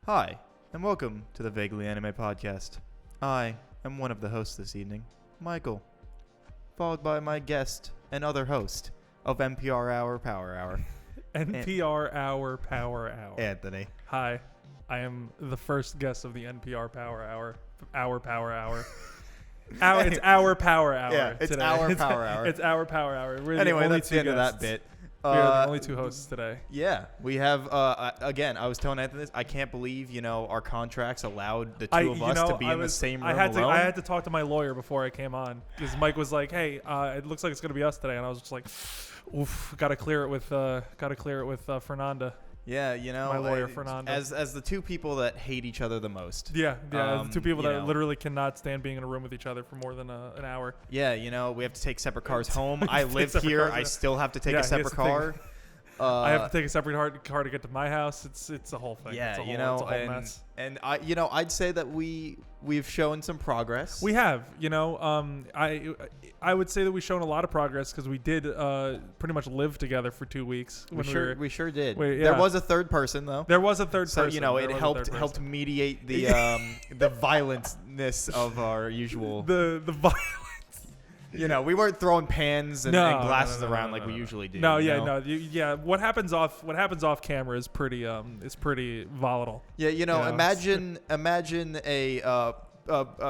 Hi, and welcome to the Vaguely Anime Podcast. I am one of the hosts this evening, Michael, followed by my guest and other host of NPR Hour Power Hour, NPR Hour Power Hour. Anthony. Hi, I am the first guest of the NPR Power Hour. Our Power Hour. It's our Power Hour. Yeah, it's today. our Power Hour. It's our Power Hour. We're Anyway, the only that's two the end of guests. that bit. We're the only two hosts today. Yeah, we have, again, I was telling Anthony this, I can't believe, our contracts allowed the two of us to be in the same room alone. I had to talk to my lawyer before I came on because Mike was like, "Hey, it looks like it's gonna be us today," and I was just like, "Oof, gotta clear it with Fernanda." Yeah, my lawyer, Fernando. As the two people that hate each other the most. Yeah, the two people that know. literally cannot stand being in a room with each other for more than an hour. Yeah, we have to take separate cars home. I Take live separate here. cars, I yeah. still have to take Yeah, a he has separate to car. I have to take a separate car to get to my house. It's a whole thing. Yeah, it's a whole mess. And I'd say that we've shown some progress. We have, I would say that we've shown a lot of progress because we did pretty much live together for 2 weeks. We sure did. Yeah. There was a third person though. There was a third person. So it helped mediate the the violentness of our usual. The violence. We weren't throwing pans and glasses around like we usually do. What happens off camera is pretty volatile. Yeah, imagine a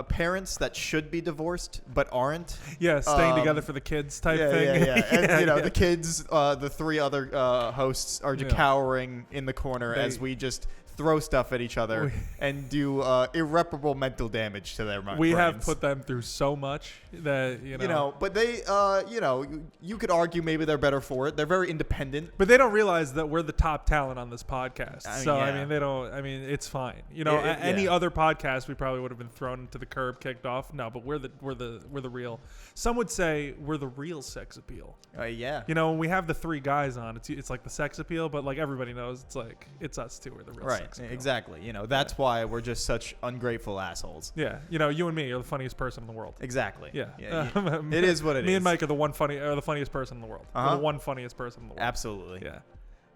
parents that should be divorced but aren't. Yeah, staying together for the kids type thing. Yeah. And the kids, the three other hosts are just cowering in the corner as we just throw stuff at each other and do irreparable mental damage to their brains. We have put them through so much that but they you could argue maybe they're better for it. They're very independent, but they don't realize that we're the top talent on this podcast. They don't. I mean, it's fine. Any other podcast we probably would have been thrown to the curb, kicked off. No, but we're the real. Some would say we're the real sex appeal. When we have the three guys on, it's like the sex appeal, but like everybody knows, it's us two. We're the real. Right. Sex appeal. Exactly. That's why we're just such ungrateful assholes. Yeah. You and me are the funniest person in the world. Exactly. Yeah. It is what it is. Me and Mike are the funniest person in the world. We're the one funniest person in the world. Absolutely. Yeah.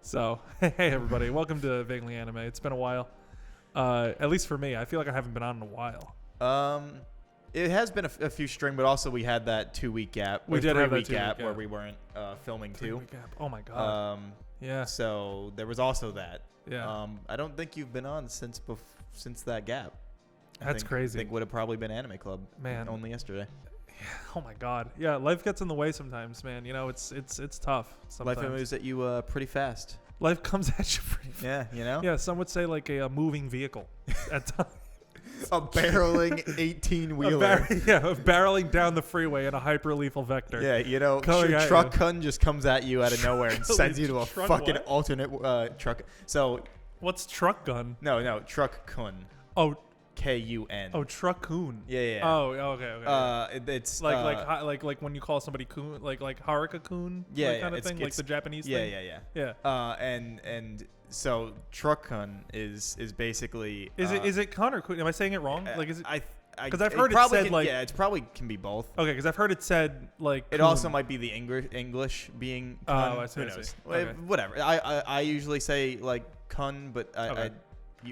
So, hey everybody, welcome to Vaguely Anime. It's been a while. At least for me, I feel like I haven't been on in a while. It has been a few string, but also we had that 2 week gap. We did have that 2 week gap where we weren't filming too. Oh my god. Yeah. So there was also that. Yeah. I don't think you've been on since that gap. That's crazy. I think would have probably been Anime Club. Man. Only yesterday. Yeah. Oh my god. Yeah. Life gets in the way sometimes, man. It's tough. Sometimes. Life moves at you pretty fast. Life comes at you pretty fast. Yeah. Yeah. Some would say like a moving vehicle at times. A barreling 18-wheeler. Barreling down the freeway in a hyperlethal vector. Yeah, Truck Kun just comes at you out of nowhere and sends you to a fucking alternate truck. So, what's Truck Gun? No, Truck Kun. Oh, Kun. Oh, Truck Kun. Yeah. Oh, okay. It's like when you call somebody Kun, like Haruka Kun. Kind of thing, like the Japanese thing. Yeah. And so Truck Kun is basically. Is it Kun or Kun? Am I saying it wrong? Like, is it? Because I've heard it said can, like. Yeah, it probably can be both. Okay, because I've heard it said like. It Kun. also might be the English being Kun. Oh, I see. Who knows? Okay. Whatever. I usually say like Kun, but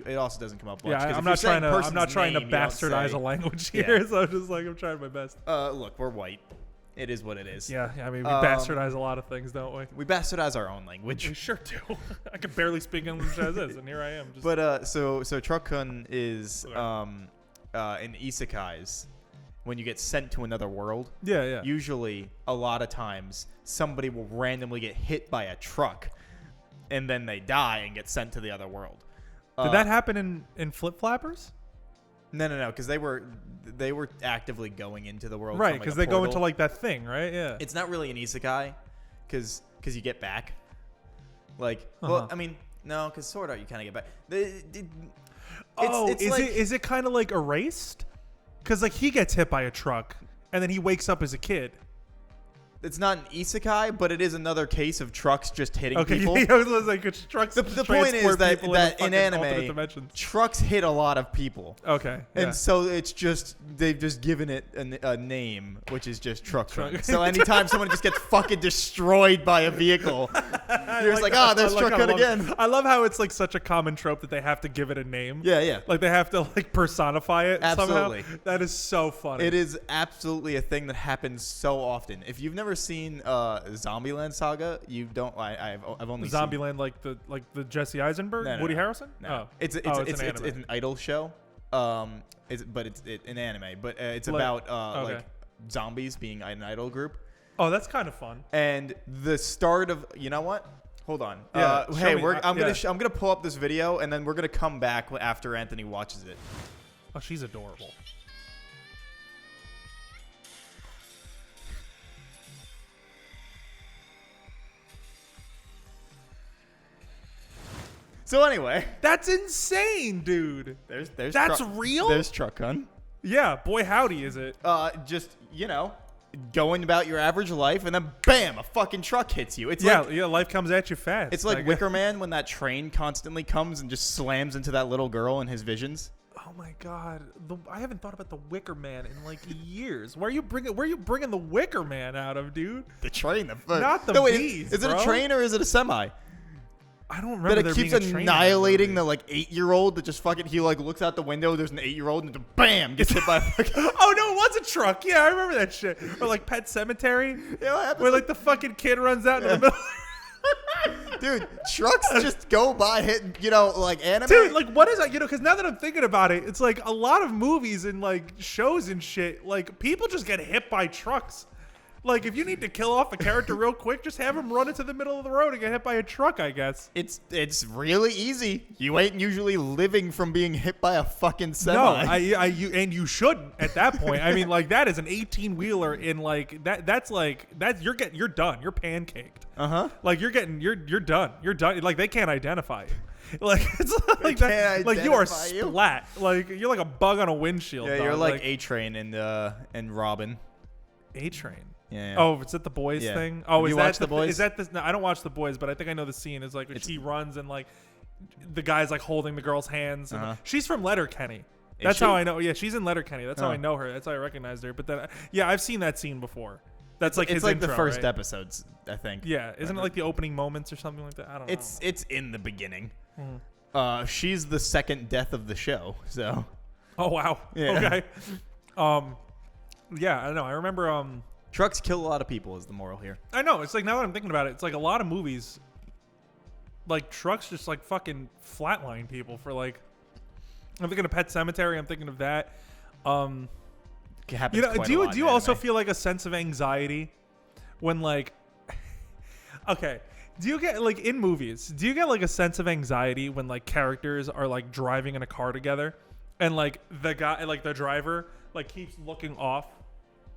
it also doesn't come up much. Yeah, I'm not trying to bastardize a language here, so I'm trying my best. Look, we're white. It is what it is. Yeah, I mean, we bastardize a lot of things, don't we? We bastardize our own language. We sure do. I can barely speak English as is, and here I am. So Truck Kun is in isekais when you get sent to another world. Yeah. Usually, a lot of times, somebody will randomly get hit by a truck, and then they die and get sent to the other world. Did that happen in Flip Flappers? No, because they were actively going into the world, right? Because they go into like that thing, right? Yeah. It's not really an isekai, because you get back. Like, I mean, no, because Sword Art you kind of get back. Is it kind of like Erased? Because like he gets hit by a truck and then he wakes up as a kid. It's not an isekai, but it is another case of trucks just hitting people. I was like, trucks. The point is that in anime, trucks hit a lot of people. Okay. Yeah. And so it's just, they've just given it a name, which is just Truck. So anytime someone just gets fucking destroyed by a vehicle, You're just like, there's Truck Hunt again. I love how it's like such a common trope that they have to give it a name. Yeah. Like they have to like personify it Absolutely. somehow. That is so funny. It is absolutely a thing that happens so often. If you've never seen Zombieland Saga, you don't. I've only Zombieland, like the Jesse Eisenberg, Woody Harrelson. No, it's an idol show. It's an anime, but it's about like zombies being an idol group. Oh, that's kind of fun. And the start of, you know what? Hold on. Yeah, I'm gonna pull up this video, and then we're gonna come back after Anthony watches it. Oh, she's adorable. So anyway, that's insane, dude. That's real. There's Truck Hunt. Yeah, boy, howdy, is it? Just going about your average life, and then bam, a fucking truck hits you. It's life comes at you fast. It's like Wicker Man when that train constantly comes and just slams into that little girl in his visions. Oh my God, I haven't thought about the Wicker Man in like years. Where are you bringing the Wicker Man out of, dude? The train, not the bees. Is it a train or is it a semi? I don't remember. That it keeps annihilating the like 8-year-old that just fucking he like looks out the window. There's an 8-year-old and just bam gets hit by a fucking. Oh no, it was a truck. Yeah, I remember that shit. Or like Pet Cemetery. Yeah, what happens? Where like the fucking kid runs out in the middle. Dude, trucks just go by hitting, like anime. Dude, like what is that? Because now that I'm thinking about it, it's like a lot of movies and like shows and shit. Like people just get hit by trucks. Like, if you need to kill off a character real quick, just have him run into the middle of the road and get hit by a truck, I guess. It's really easy. You ain't usually living from being hit by a fucking semi. No, and you shouldn't at that point. I mean, like, that is an 18-wheeler in, like, you're done. You're pancaked. Uh-huh. Like, you're done. You're done. Like, they can't identify you. Like, it's like that. Like, you are splat. Like, you're like a bug on a windshield. Yeah, you're like A-Train and Robin. A-Train. Yeah. Oh, is it the Boys thing? Oh, you watch the Boys? Is that this? No, I don't watch the Boys, but I think I know the scene. Is like when she runs and like the guy's like holding the girl's hands. And she's from Letterkenny. That's how I know. Yeah, she's in Letterkenny. That's how I know her. That's how I recognized her. But then, I've seen that scene before. That's like his intro, the first right? episodes, I think. Yeah, isn't it like the opening moments or something like that? I don't know. It's in the beginning. She's the second death of the show. So. Oh wow. Yeah. Okay. Yeah, I don't know. I remember. Trucks kill a lot of people is the moral here. I know. It's like now that I'm thinking about it, it's like a lot of movies, like trucks just like fucking flatline people for like. I'm thinking of Pet Cemetery. I'm thinking of that. Do you also feel like a sense of anxiety when like? Okay. Do you get like in movies? Do you get like a sense of anxiety when like characters are like driving in a car together, and like the guy, like the driver, like keeps looking off.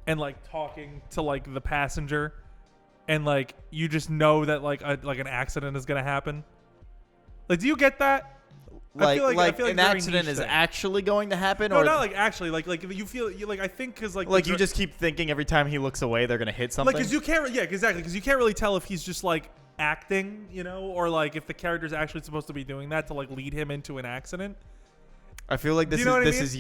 And like talking to like the passenger, and like you just know that like an accident is gonna happen. Like, do you get that? I feel like an accident is actually going to happen, no, or not like actually. Like you feel like I think because like you just keep thinking every time he looks away they're gonna hit something. Like because you can't exactly because you can't really tell if he's just like acting, or like if the character's actually supposed to be doing that to like lead him into an accident. I feel like this is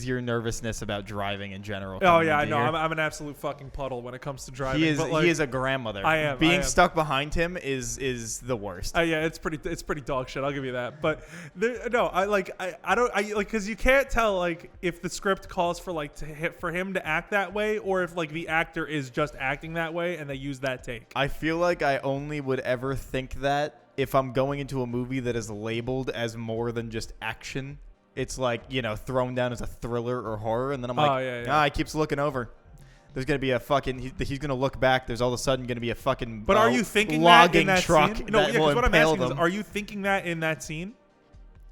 your nervousness about driving in general. Oh yeah, I know. I'm an absolute fucking puddle when it comes to driving. He is a grandmother. I am. Being stuck behind him is the worst. Yeah, it's pretty dog shit. I'll give you that. But I don't because you can't tell like if the script calls for like for him to act that way or if like the actor is just acting that way and they use that take. I feel like I only would ever think that if I'm going into a movie that is labeled as more than just action. It's like, thrown down as a thriller or horror. And then I'm like, he keeps looking over. There's going to be a fucking, he's going to look back. There's all of a sudden going to be a fucking But are you thinking logging that in that truck scene? No, that will what I'm impale asking them. is, are you thinking that in that scene?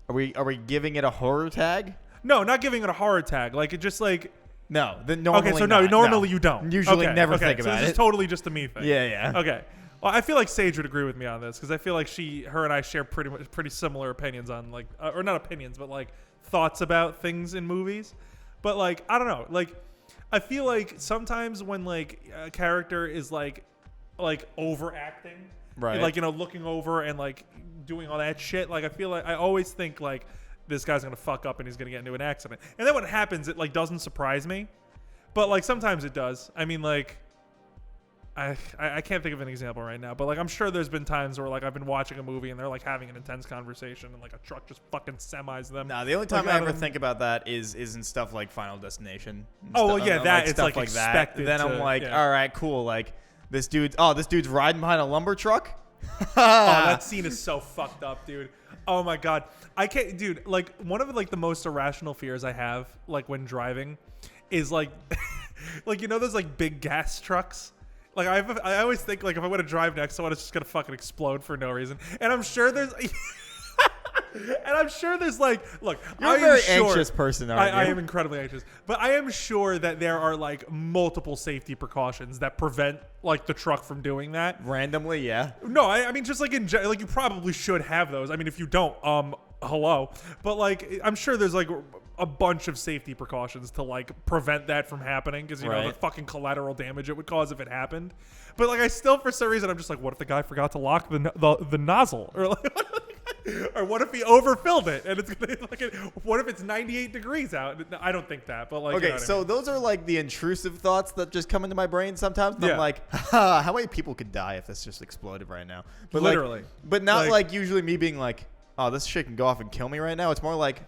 Are we giving it a horror tag? No, not giving it a horror tag. Like, it just like. No. Normally normally you don't. Usually never think about it. So this is totally just a me thing. Yeah. Okay. Well, I feel like Sage would agree with me on this because I feel like her and I share pretty similar opinions on like, or not opinions, but like thoughts about things in movies. But like, I don't know. Like, I feel like sometimes when like a character is like overacting, right? Like looking over and like doing all that shit. Like I feel like I always think like this guy's gonna fuck up and he's gonna get into an accident. And then when it happens, it like doesn't surprise me. But like sometimes it does. I mean like. I can't think of an example right now, but like I'm sure there's been times where like I've been watching a movie and they're like having an intense conversation and like a truck just fucking semis them. Nah, the only time I ever think about that is in stuff like Final Destination. Oh well, yeah, that it's like expected. Then I'm like, all right, cool. Like this dude's riding behind a lumber truck. Oh, that scene is so fucked up, dude. Oh my god, I can't, dude. Like one of like the most irrational fears I have, like when driving, is like, like you know those like big gas trucks. Like I always think like if I want to drive next to one, it's just gonna fucking explode for no reason. And I'm sure there's. And I'm sure there's like, look, you're a very anxious person, aren't you? I am incredibly anxious, but I am sure that there are like multiple safety precautions that prevent like the truck from doing that randomly. Yeah. No, I mean just like like you probably should have those. I mean, if you don't, hello. But like I'm sure there's like a bunch of safety precautions to like prevent that from happening because you know the fucking collateral damage it would cause if it happened. But like I still, for some reason, I'm just like, what if the guy forgot to lock the nozzle or like. Or what if he overfilled it and it's gonna like what if it's 98 degrees out? I don't think that, but like okay, so those are like the intrusive thoughts that just come into my brain sometimes. And I'm like, how many people could die if this just exploded right now? But literally, like, but not like usually me being like, oh, this shit can go off and kill me right now. It's more like,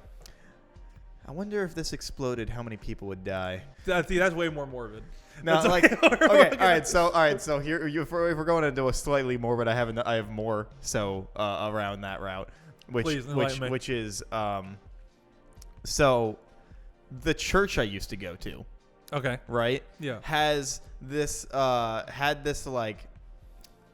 I wonder if this exploded, how many people would die? That's way more morbid. No, like okay, all right. So here, if we're going into a slightly morbid, I have more so around that route, which is so the church I used to go to, okay, right, yeah, has this had this like.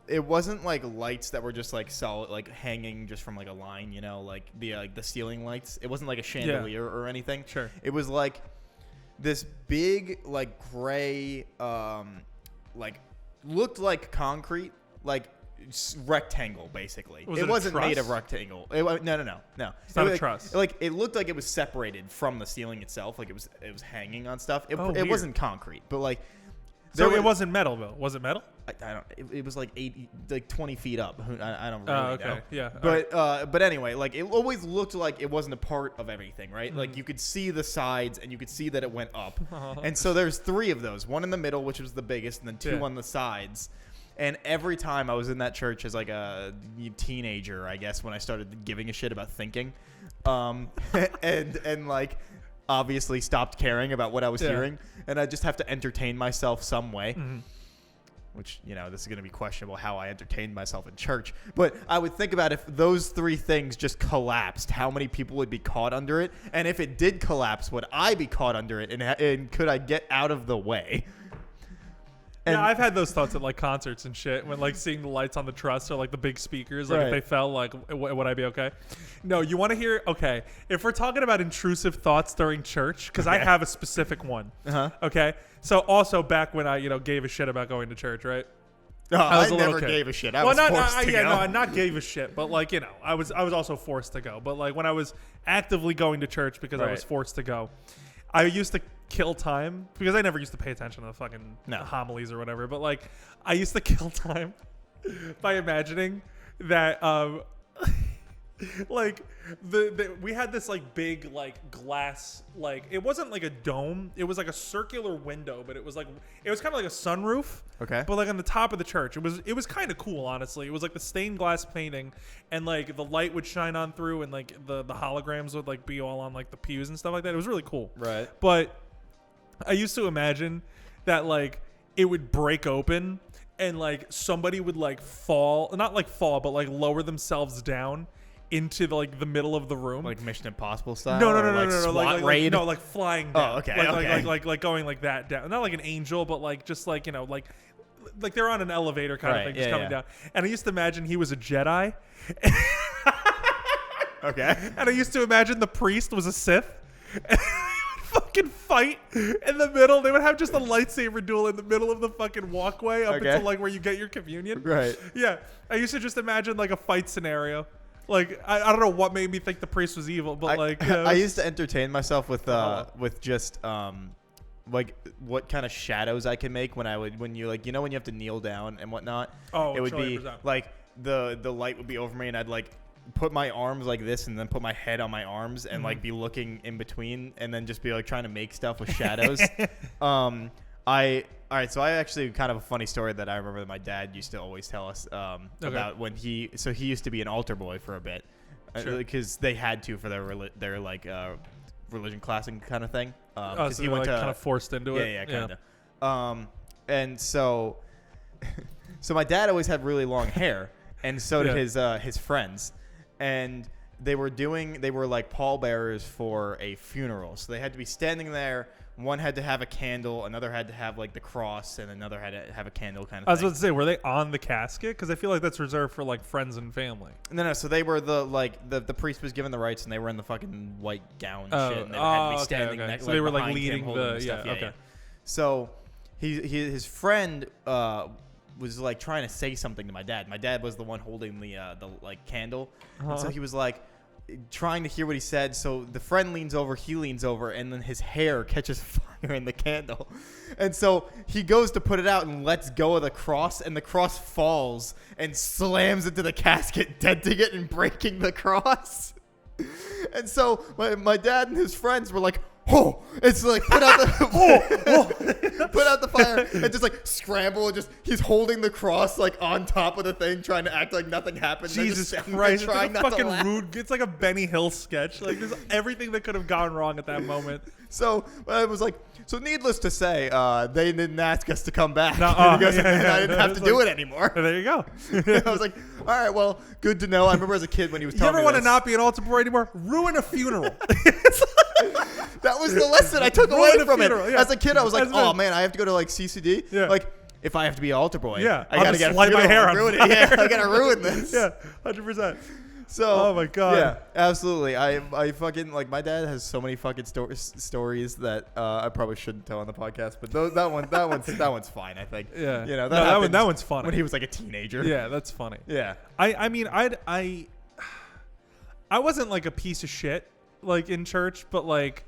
It wasn't like lights that were just like solid, like hanging just from like a line, you know, like the ceiling lights. It wasn't like a chandelier or anything. Sure. It was like this big like gray, like looked like concrete, like rectangle basically. It wasn't made of rectangle. No. It's not a truss. Like it looked like it was separated from the ceiling itself. Like it was hanging on stuff. It wasn't concrete, but like. So it wasn't metal though. Was it metal? I don't. It was like 20 feet up. I don't really know. Yeah. But anyway, like it always looked like it wasn't a part of everything, right? Like you could see the sides and you could see that it went up. And so there's 3 of those. One in the middle, which was the biggest, and then 2 on the sides. And every time I was in that church as like a teenager, I guess, when I started giving a shit about thinking, and like. Obviously stopped caring about what I was hearing, and I just have to entertain myself some way, which, you know, this is going to be questionable how I entertained myself in church, but I would think about if those 3 things just collapsed, how many people would be caught under it, and if it did collapse, would I be caught under it, and could I get out of the way? Yeah, I've had those thoughts at like concerts and shit when like seeing the lights on the truss or like the big speakers, like if they fell, like would I be okay? No, you want to hear? Okay, if we're talking about intrusive thoughts during church, because I have a specific one. Okay, so also back when I gave a shit about going to church, right? No, I never gave a shit. I was forced to go. No, not gave a shit, but like I was also forced to go. But like when I was actively going to church because I was forced to go, I used to kill time because I never used to pay attention to the fucking homilies or whatever. But like I used to kill time by imagining that like we had this like big like glass, like it wasn't like a dome, it was like a circular window, but it was kind of like a sunroof, but like on the top of the church. It was kind of cool, honestly. It was like the stained glass painting, and like the light would shine on through, and like the holograms would like be all on like the pews and stuff like that. It was really cool, right? But I used to imagine that like it would break open and like somebody would like fall, not like fall, but like lower themselves down into the middle of the room, like Mission Impossible style. No, SWAT raid. No, like flying down. Oh, okay. Like going like that down. Not like an angel, but like just like like they're on an elevator kind of thing, just coming down. And I used to imagine he was a Jedi. Okay. And I used to imagine the priest was a Sith. And fucking fight in the middle. They would have just a lightsaber duel in the middle of the fucking walkway up until like where you get your communion. Right. Yeah. I used to just imagine like a fight scenario. Like I don't know what made me think the priest was evil, but I used to entertain myself with just like what kind of shadows I can make when you have to kneel down and whatnot. Oh, it would be like the light would be over me, and I'd like put my arms like this and then put my head on my arms and like be looking in between and then just be like trying to make stuff with shadows. all right, so I actually kind of a funny story that I remember that my dad used to always tell us about when he used to be an altar boy for a bit, because they had to for their religion classing kind of thing. So he went kind of forced into it. Yeah, kind of. And so my dad always had really long hair, and so did his friends, and they were like pallbearers for a funeral, so they had to be standing there. One had to have a candle, another had to have like the cross, and another had to have a candle kind of thing. I was about to say, were they on the casket? Because I feel like that's reserved for like friends and family. No. So they were the priest was given the rites, and they were in the fucking white gown and shit, and they had to be standing next. So they were like leading the stuff. Yeah. So his friend was like trying to say something to my dad. My dad was the one holding the like candle, and so he was like trying to hear what he said. So the friend leans over, he leans over, and then his hair catches fire in the candle. And so he goes to put it out and lets go of the cross, and the cross falls and slams into the casket, denting it and breaking the cross. And so my dad and his friends were like, oh, it's like put out the put out the fire and just like scramble and just he's holding the cross like on top of the thing, trying to act like nothing happened. Jesus Christ, it's like a fucking rude. It's like a Benny Hill sketch. Like there's everything that could have gone wrong at that moment. So I was like, so needless to say, they didn't ask us to come back because I didn't have to do it anymore. There you go. I was like, all right, well, good to know. I remember as a kid when he was telling me You ever want to not be an altar boy anymore? Ruin a funeral. That was the lesson I took away from it. Yeah. As a kid, I was like, oh, man, I have to go to like CCD. Yeah. Like, if I have to be an altar boy, I got to get light my hair on fire. Yeah, I got to ruin this. Yeah, 100%. So, oh my god, yeah, absolutely. I fucking like my dad has so many fucking stories that I probably shouldn't tell on the podcast, but that one's fine. I think. Yeah, you know that one's funny. When he was like a teenager. Yeah, that's funny. Yeah, I mean I wasn't like a piece of shit like in church, but like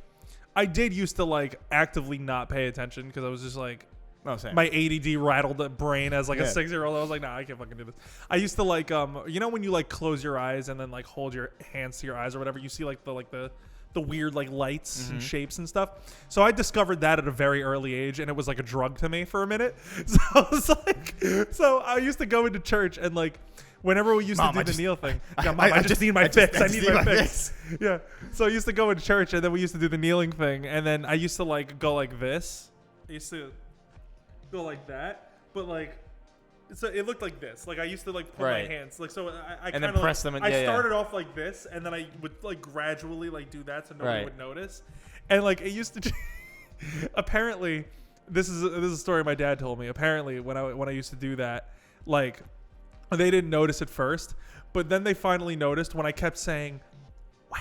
I did used to like actively not pay attention because I was just like. My ADD rattled brain as like a 6-year-old. I was like, nah, I can't fucking do this. I used to like, you know, when you like close your eyes and then like hold your hands to your eyes or whatever, you see like the weird like lights and shapes and stuff. So I discovered that at a very early age, and it was like a drug to me for a minute. So I was like, so I used to go into church and like. Whenever we used to do the kneel thing, I just need my fix. I need my fix. Yeah. So I used to go into church and then we used to do the kneeling thing, and then I used to like go like this. I used to go like that, but like, so it looked like this. Like I used to like put my hands, like so. I and then press them. I started off like this, and then I would like gradually like do that so nobody would notice. And like it used to. Apparently, this is a story my dad told me. Apparently, when I used to do that, like they didn't notice at first, but then they finally noticed when I kept saying, "Wow."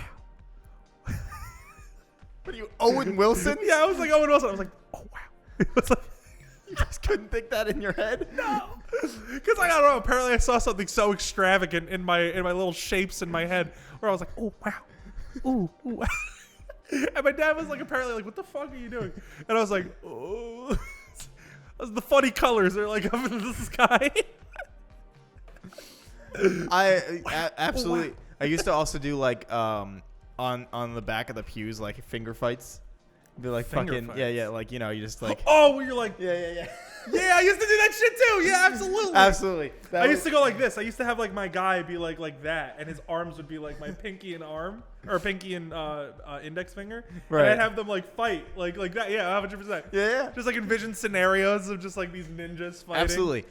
What are you, Owen Wilson? Yeah, I was like Owen Wilson. I was like, "Oh wow." It was like. You just couldn't think that in your head? No. Because I don't know. Apparently I saw something so extravagant in my little shapes in my head where I was like, oh, wow. Ooh. And my dad was like, apparently like, what the fuck are you doing? And I was like, oh. The funny colors are like up in the sky. Absolutely. I used to also do like on the back of the pews, like finger fights. Be like fucking fights. Like you know you just like where you're like yeah yeah I used to do that shit too, yeah, absolutely I used to go like this. I used to have like my guy be like that, and his arms would be like my pinky and index finger, right? And I'd have them like fight like that, 100%. Yeah, just like envision scenarios of just like these ninjas fighting. Absolutely.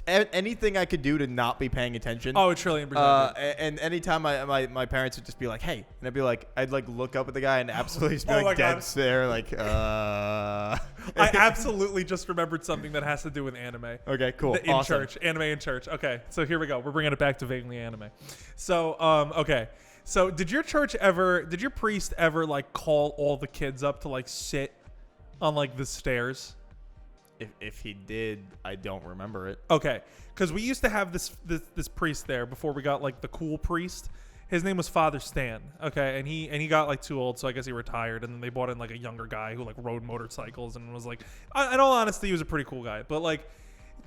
Anything I could do to not be paying attention. Oh, 1,000,000%. And anytime my parents would just be like, hey, and I'd be like, I'd like look up at the guy and absolutely just be like dead stare, like I absolutely just remembered something that has to do with anime. Okay, cool. Anime in church. Okay, so here we go. We're bringing it back to vaguely anime. So, okay. So, did your priest ever like call all the kids up to like sit on like the stairs? If he did, I don't remember it. Okay, because we used to have this priest there before we got like the cool priest. His name was Father Stan. Okay, and he got like too old, so I guess he retired. And then they brought in like a younger guy who like rode motorcycles and was like, in all honesty, he was a pretty cool guy. But like,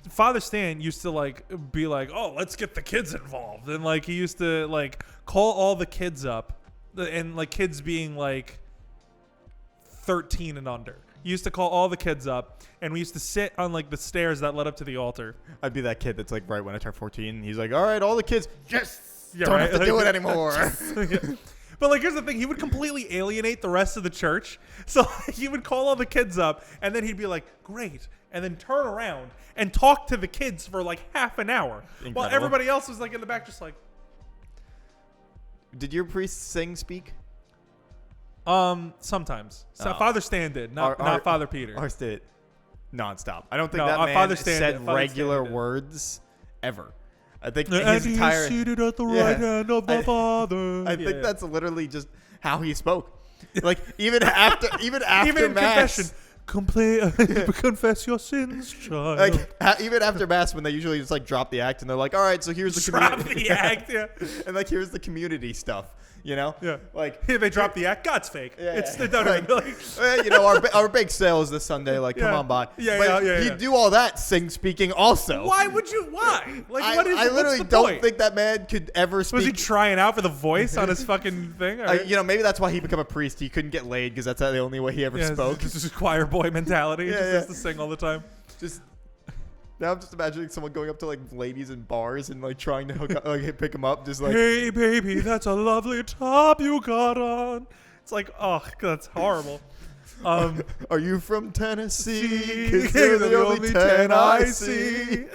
Father Stan used to like be like, oh, let's get the kids involved, and like he used to like call all the kids up, and like kids being like 13 and under. He used to call all the kids up, and we used to sit on like the stairs that led up to the altar. I'd be that kid that's like right when I turn 14. He's like, all right, all the kids, just yeah, don't right? have to do it anymore. But like, here's the thing: he would completely alienate the rest of the church. So he would call all the kids up, and then he'd be like, "Great," and then turn around and talk to the kids for like half an hour, Incredible. while everybody else was like in the back, just like. Did your priest sing-speak? Sometimes. So Father Stan did, not Father Peter. Ours did nonstop. I don't think that man Father Stan said regular words ever. I think his entire seated at the right hand of the Father. I think that's literally just how he spoke. Like even after even in Mass, confess your sins, child. Like even after Mass, when they usually just like drop the act and they're like, all right, so here's the the act, yeah, and like here's the community stuff. You know, like they drop the act. God's fake. It's the you know, our big sale is this Sunday. Like, come on by. He'd do all that speaking also. Why would you? Why? Like, I literally don't think that man could ever speak. Was he trying out for the voice on his fucking thing? You know, maybe that's why he became a priest. He couldn't get laid because that's the only way he ever spoke. This is choir boy mentality. He just has to sing all the time. Now I'm just imagining someone going up to like ladies in bars and like trying to hook up, like pick them up, just like, "Hey baby, that's a lovely top you got on." It's like, oh, that's horrible. Are you from Tennessee? 'Cause they're the only 10 I see.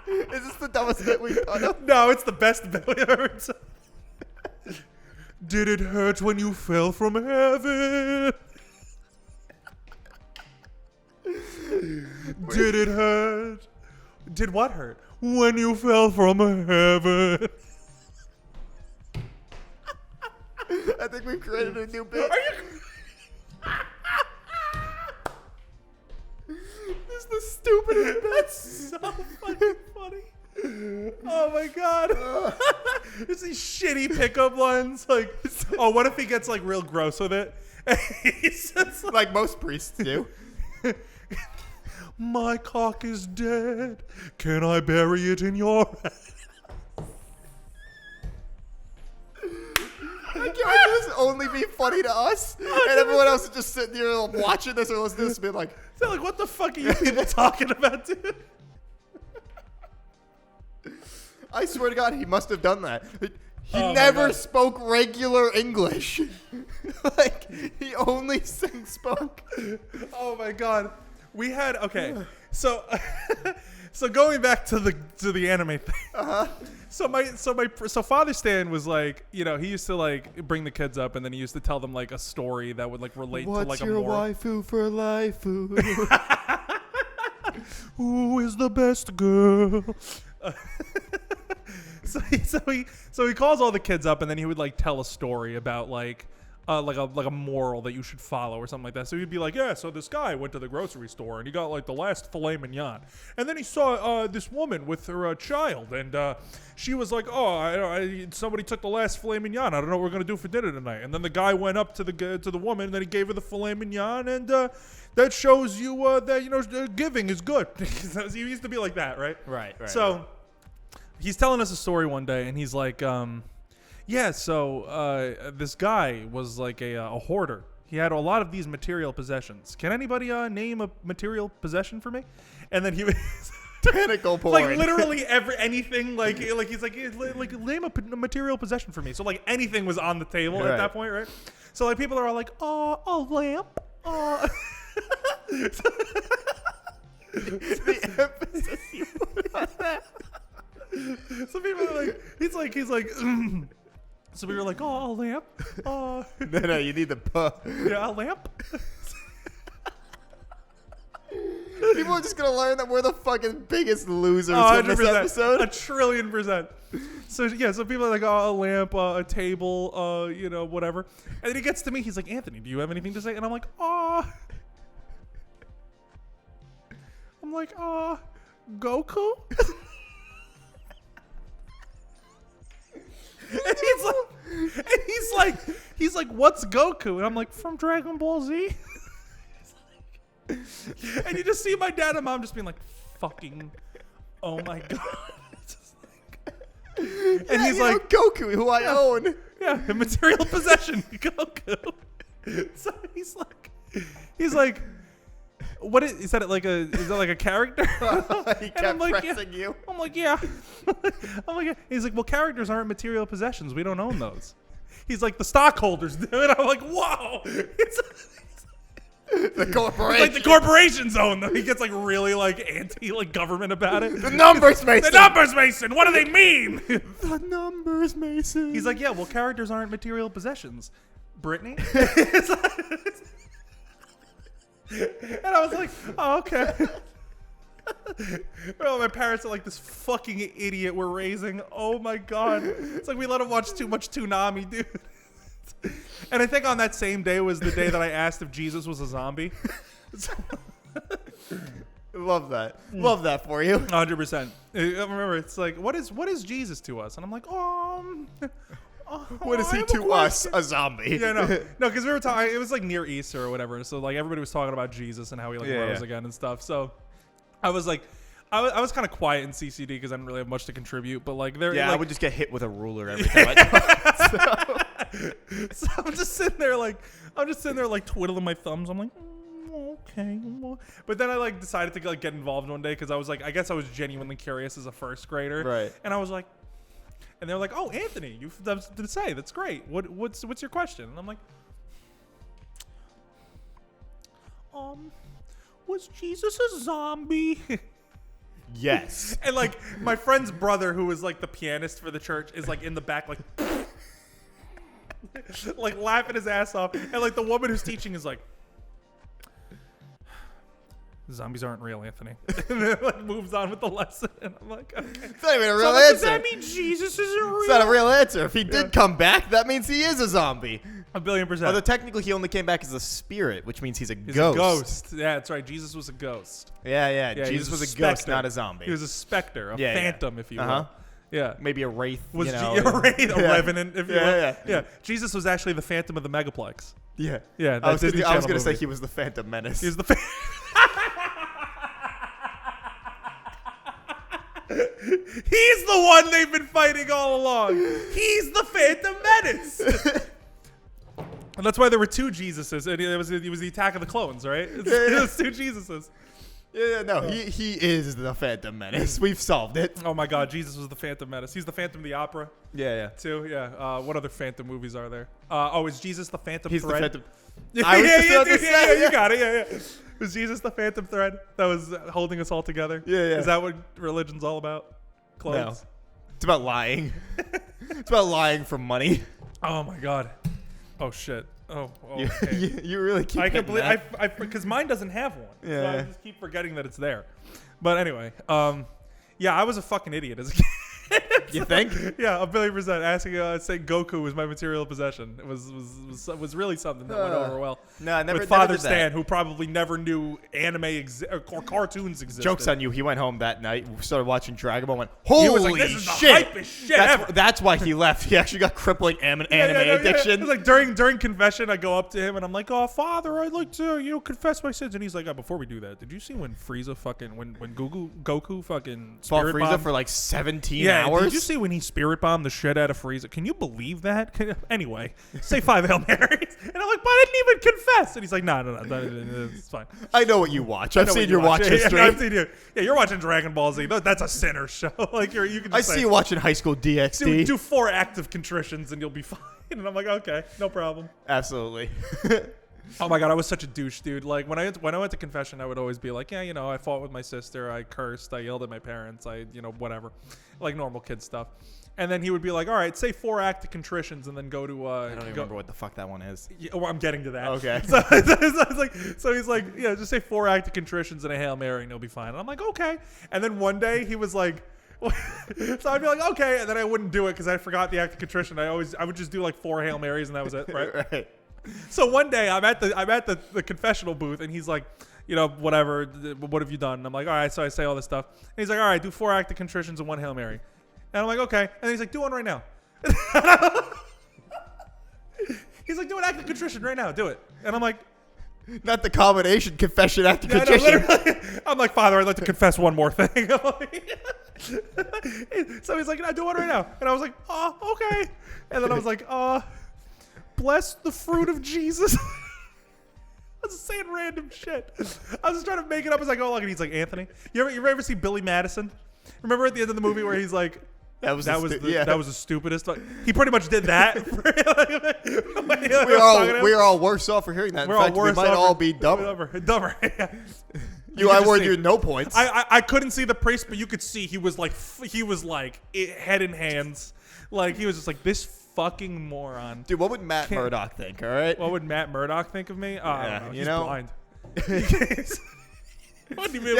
Is this the dumbest bit we've done? No, it's the best bit we've ever done. Did it hurt when you fell from heaven? Did it hurt? Did what hurt? When you fell from heaven. I think we've created a new bit. This is the stupidest bit. That's so fucking funny. Oh my god. It's these shitty pickup lines. Like, oh, what if he gets like real gross with it? He says, like most priests do. My cock is dead. Can I bury it in your head? Can't this only be funny to us? And everyone else is just sitting here watching this or listening to this and being like, so like, what the fuck are you people talking about, dude? I swear to God, he must have done that. He never spoke regular English. Like, he only spoke. Oh my God. We had so going back to the anime thing. So Father Stan was like, you know, he used to like bring the kids up and then he used to tell them like a story that would like relate to like a moral. What's your waifu for life? Who is the best girl? So he calls all the kids up and then he would like tell a story about like a moral that you should follow or something like that. So he'd be like, yeah, so this guy went to the grocery store and he got like the last filet mignon. And then he saw this woman with her child and she was like, oh, somebody took the last filet mignon. I don't know what we're going to do for dinner tonight. And then the guy went up to the woman and then he gave her the filet mignon and that shows you that, you know, giving is good. He used to be like that, right? Right. So he's telling us a story one day and he's like, yeah, so this guy was like a hoarder. He had a lot of these material possessions. Can anybody name a material possession for me? And then he was tentacle porn. Like literally anything. Like he's like name a material possession for me. So like anything was on the table at that point, right? So like people are all like, a lamp. The emphasis you put on that. So people are like, he's like. So we were like, oh, a lamp. No, you need the puh. Yeah, a lamp. People are just going to learn that we're the fucking biggest losers in this episode. 1,000,000,000,000%. So, yeah, so people are like, oh, a lamp, a table, you know, whatever. And then he gets to me. He's like, Anthony, do you have anything to say? And I'm like, Goku? And he's like, what's Goku? And I'm like, from Dragon Ball Z. And you just see my dad and mom just being like, fucking, oh my God. And he's like, Goku, who I own. Yeah, a material possession, Goku. So he's like, what is that like a character? He kept pressing you. I'm like, yeah. I'm like, yeah. He's like, well, characters aren't material possessions. We don't own those. He's like, the stockholders do. And I'm like, whoa. The corporation. Like the corporations own them. He gets like really like anti like government about it. The numbers mason. The numbers mason. What do they mean? The numbers mason. He's like, yeah, well, characters aren't material possessions. Brittany. And I was like, oh, okay. Well, my parents are like this fucking idiot we're raising. Oh my god. It's like we let him watch too much Toonami, dude. And I think on that same day was the day that I asked if Jesus was a zombie. Love that. Love that for you. 100%. I remember, it's like, what is Jesus to us? And I'm like, what is he to us? A zombie. Yeah, no, because we were talking. It was like near Easter or whatever. So like everybody was talking about Jesus and how he rose again and stuff. So I was like, I was kind of quiet in CCD because I didn't really have much to contribute. But like there, I would just get hit with a ruler every time I talked. So I'm just sitting there like twiddling my thumbs. I'm like, okay. But then I like decided to like get involved one day because I was like, I guess I was genuinely curious as a first grader. Right. And I was like. And they're like, "Oh, Anthony, you've something to say. That's great. What's your question?" And I'm like, was Jesus a zombie? Yes. And like my friend's brother, who was like the pianist for the church, is like in the back, like, like laughing his ass off. And like the woman who's teaching is like, zombies aren't real, Anthony. And then like moves on with the lesson. And I'm like, okay. It's not even a real answer. Does that mean Jesus isn't real? It's not a real answer. If he did come back, that means he is a zombie. 1,000,000,000%. Although technically he only came back as a spirit, which means he's a ghost. A ghost. Yeah, that's right. Jesus was a ghost. Yeah. Jesus was a ghost, not a zombie. He was a specter, a phantom, if you will. Yeah. Maybe a wraith. A revenant, if you will. Yeah. Jesus was actually the Phantom of the Megaplex. Yeah. Yeah. I was going to say he was the Phantom Menace. He was the He's the one they've been fighting all along. He's the Phantom Menace. And that's why there were two Jesuses. And it was the Attack of the Clones, right? It was two Jesuses. He is the Phantom Menace. We've solved it. Oh my God, Jesus was the Phantom Menace. He's the Phantom of the Opera. Yeah. Too. Yeah. What other Phantom movies are there? Is Jesus the Phantom He's Thread? the Phantom. Yeah, you got it. Yeah. Was Jesus the Phantom Thread that was holding us all together? Yeah. Is that what religion's all about? Clothes? No. It's about lying. It's about lying for money. Oh my God. Oh shit. Oh. Okay. You really keep. I can't believe I because mine doesn't have one. Yeah. So I just keep forgetting that it's there. But anyway, yeah, I was a fucking idiot as a kid. You think? Yeah, 1,000,000%. Asking, saying Goku was my material possession. It was really something that went over well. No, I never. With Father did that. Stan, who probably never knew anime or cartoons existed. Jokes on you. He went home that night, started watching Dragon Ball, went, holy he was like, this is shit! The hypest shit ever. That's why he left. He actually got crippling anime addiction. It was like during confession, I go up to him and I'm like, "Oh, Father, I'd like to confess my sins." And he's like, "Before we do that, did you see when Frieza fucking when Goku fucking fought spirit Frieza bombed? for like 17 hours? Did you see when he spirit bombed the shit out of Frieza? Can you believe that? Anyway, say 5 Hail Marys." And I'm like, "But I didn't even confess." And he's like, No, it's fine. I know what you watch. I've seen your watch history. I've seen you. Yeah, you're watching Dragon Ball Z. That's a sinner show. Like you can. Just I see you watching High School DxD. Do 4 active contritions and you'll be fine. And I'm like, okay, no problem. Absolutely. Oh my God, I was such a douche, dude. Like when I went to confession, I would always be like, yeah, I fought with my sister, I cursed, I yelled at my parents, whatever, like normal kid stuff. And then he would be like, all right, say 4 active contritions and then go to. I don't even remember what the fuck that one is. Yeah, well, I'm getting to that. Okay. So he's like, yeah, just say 4 active contritions and a Hail Mary and you'll be fine. And I'm like, okay. And then one day he was like, so I'd be like, okay, and then I wouldn't do it because I forgot the act of contrition. I would just do like 4 Hail Marys and that was it, right? Right. So one day I'm at the confessional booth and he's like, whatever, what have you done? And I'm like, all right, so I say all this stuff. And he's like, all right, do 4 active contritions and 1 Hail Mary. And I'm like, okay. And he's like, do one right now. He's like, do an act of contrition right now, do it. And I'm like, not the combination confession act of contrition. I'm like, Father, I'd like to confess one more thing. So he's like, no, do one right now. And I was like, oh, okay. And then I was like, bless the fruit of Jesus. I was saying random shit. I was just trying to make it up as I go along, and he's like, Anthony, you ever see Billy Madison? Remember at the end of the movie where he's like, that was the stupidest. He pretty much did that. We're all worse off for hearing that. In fact, we might all be dumber. I award you no points. I couldn't see the priest, but you could see he was like head in hands, like he was just like, this fucking moron. Dude, what would Matt Murdock think? All right. What would Matt Murdock think of me? I don't know. He's blind.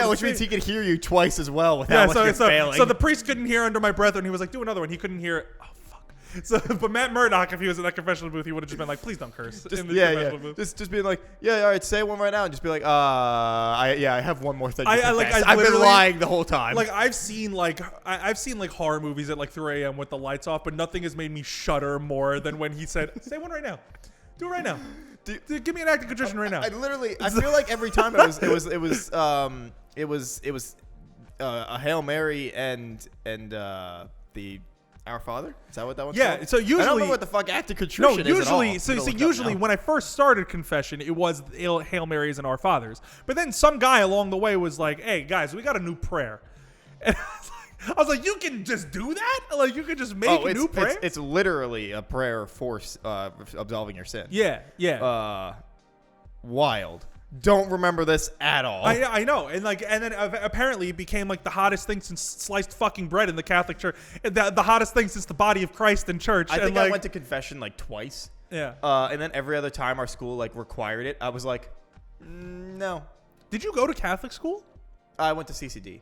Which means he could hear you twice as well without failing. So the priest couldn't hear under my breath, and he was like, do another one. He couldn't hear it. Oh, fuck. So, but Matt Murdock, if he was in that confessional booth, he would have just been like, please don't curse. Booth. Just being like, all right, say one right now, and just be like, I have one more thing to confess. I've been lying the whole time. Like, I've seen horror movies at like 3 a.m. with the lights off, but nothing has made me shudder more than when he said, say one right now. Do it right now. Dude, give me an act of contrition right now. I feel like every time it was a Hail Mary and the Our Father. Is that what that one's called? Yeah. So usually I don't know what the fuck act of contrition is at all. Usually when I first started confession, it was Hail Marys and Our Fathers. But then some guy along the way was like, "Hey guys, we got a new prayer." And I was like, you can just do that? Like, you can just make a new prayer? It's literally a prayer for absolving your sin. Yeah. Wild. Don't remember this at all. I know. And then apparently it became like the hottest thing since sliced fucking bread in the Catholic Church. The hottest thing since the body of Christ in church. I think I went to confession like twice. Yeah. And then every other time our school like required it, I was like, no. Did you go to Catholic school? I went to CCD.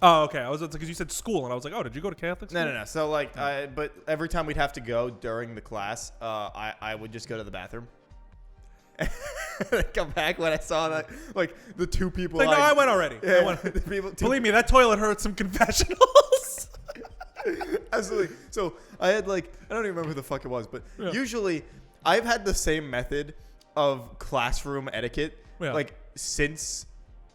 Oh, okay. I was because you said school, and I was like, oh, did you go to Catholic school? No. So like, but every time we'd have to go during the class, I would just go to the bathroom. Come back when I saw that, like the two people. Like, no, I went already. Yeah, believe me, that toilet heard some confessionals. Absolutely. So I had I don't even remember who the fuck it was, but usually I've had the same method of classroom etiquette since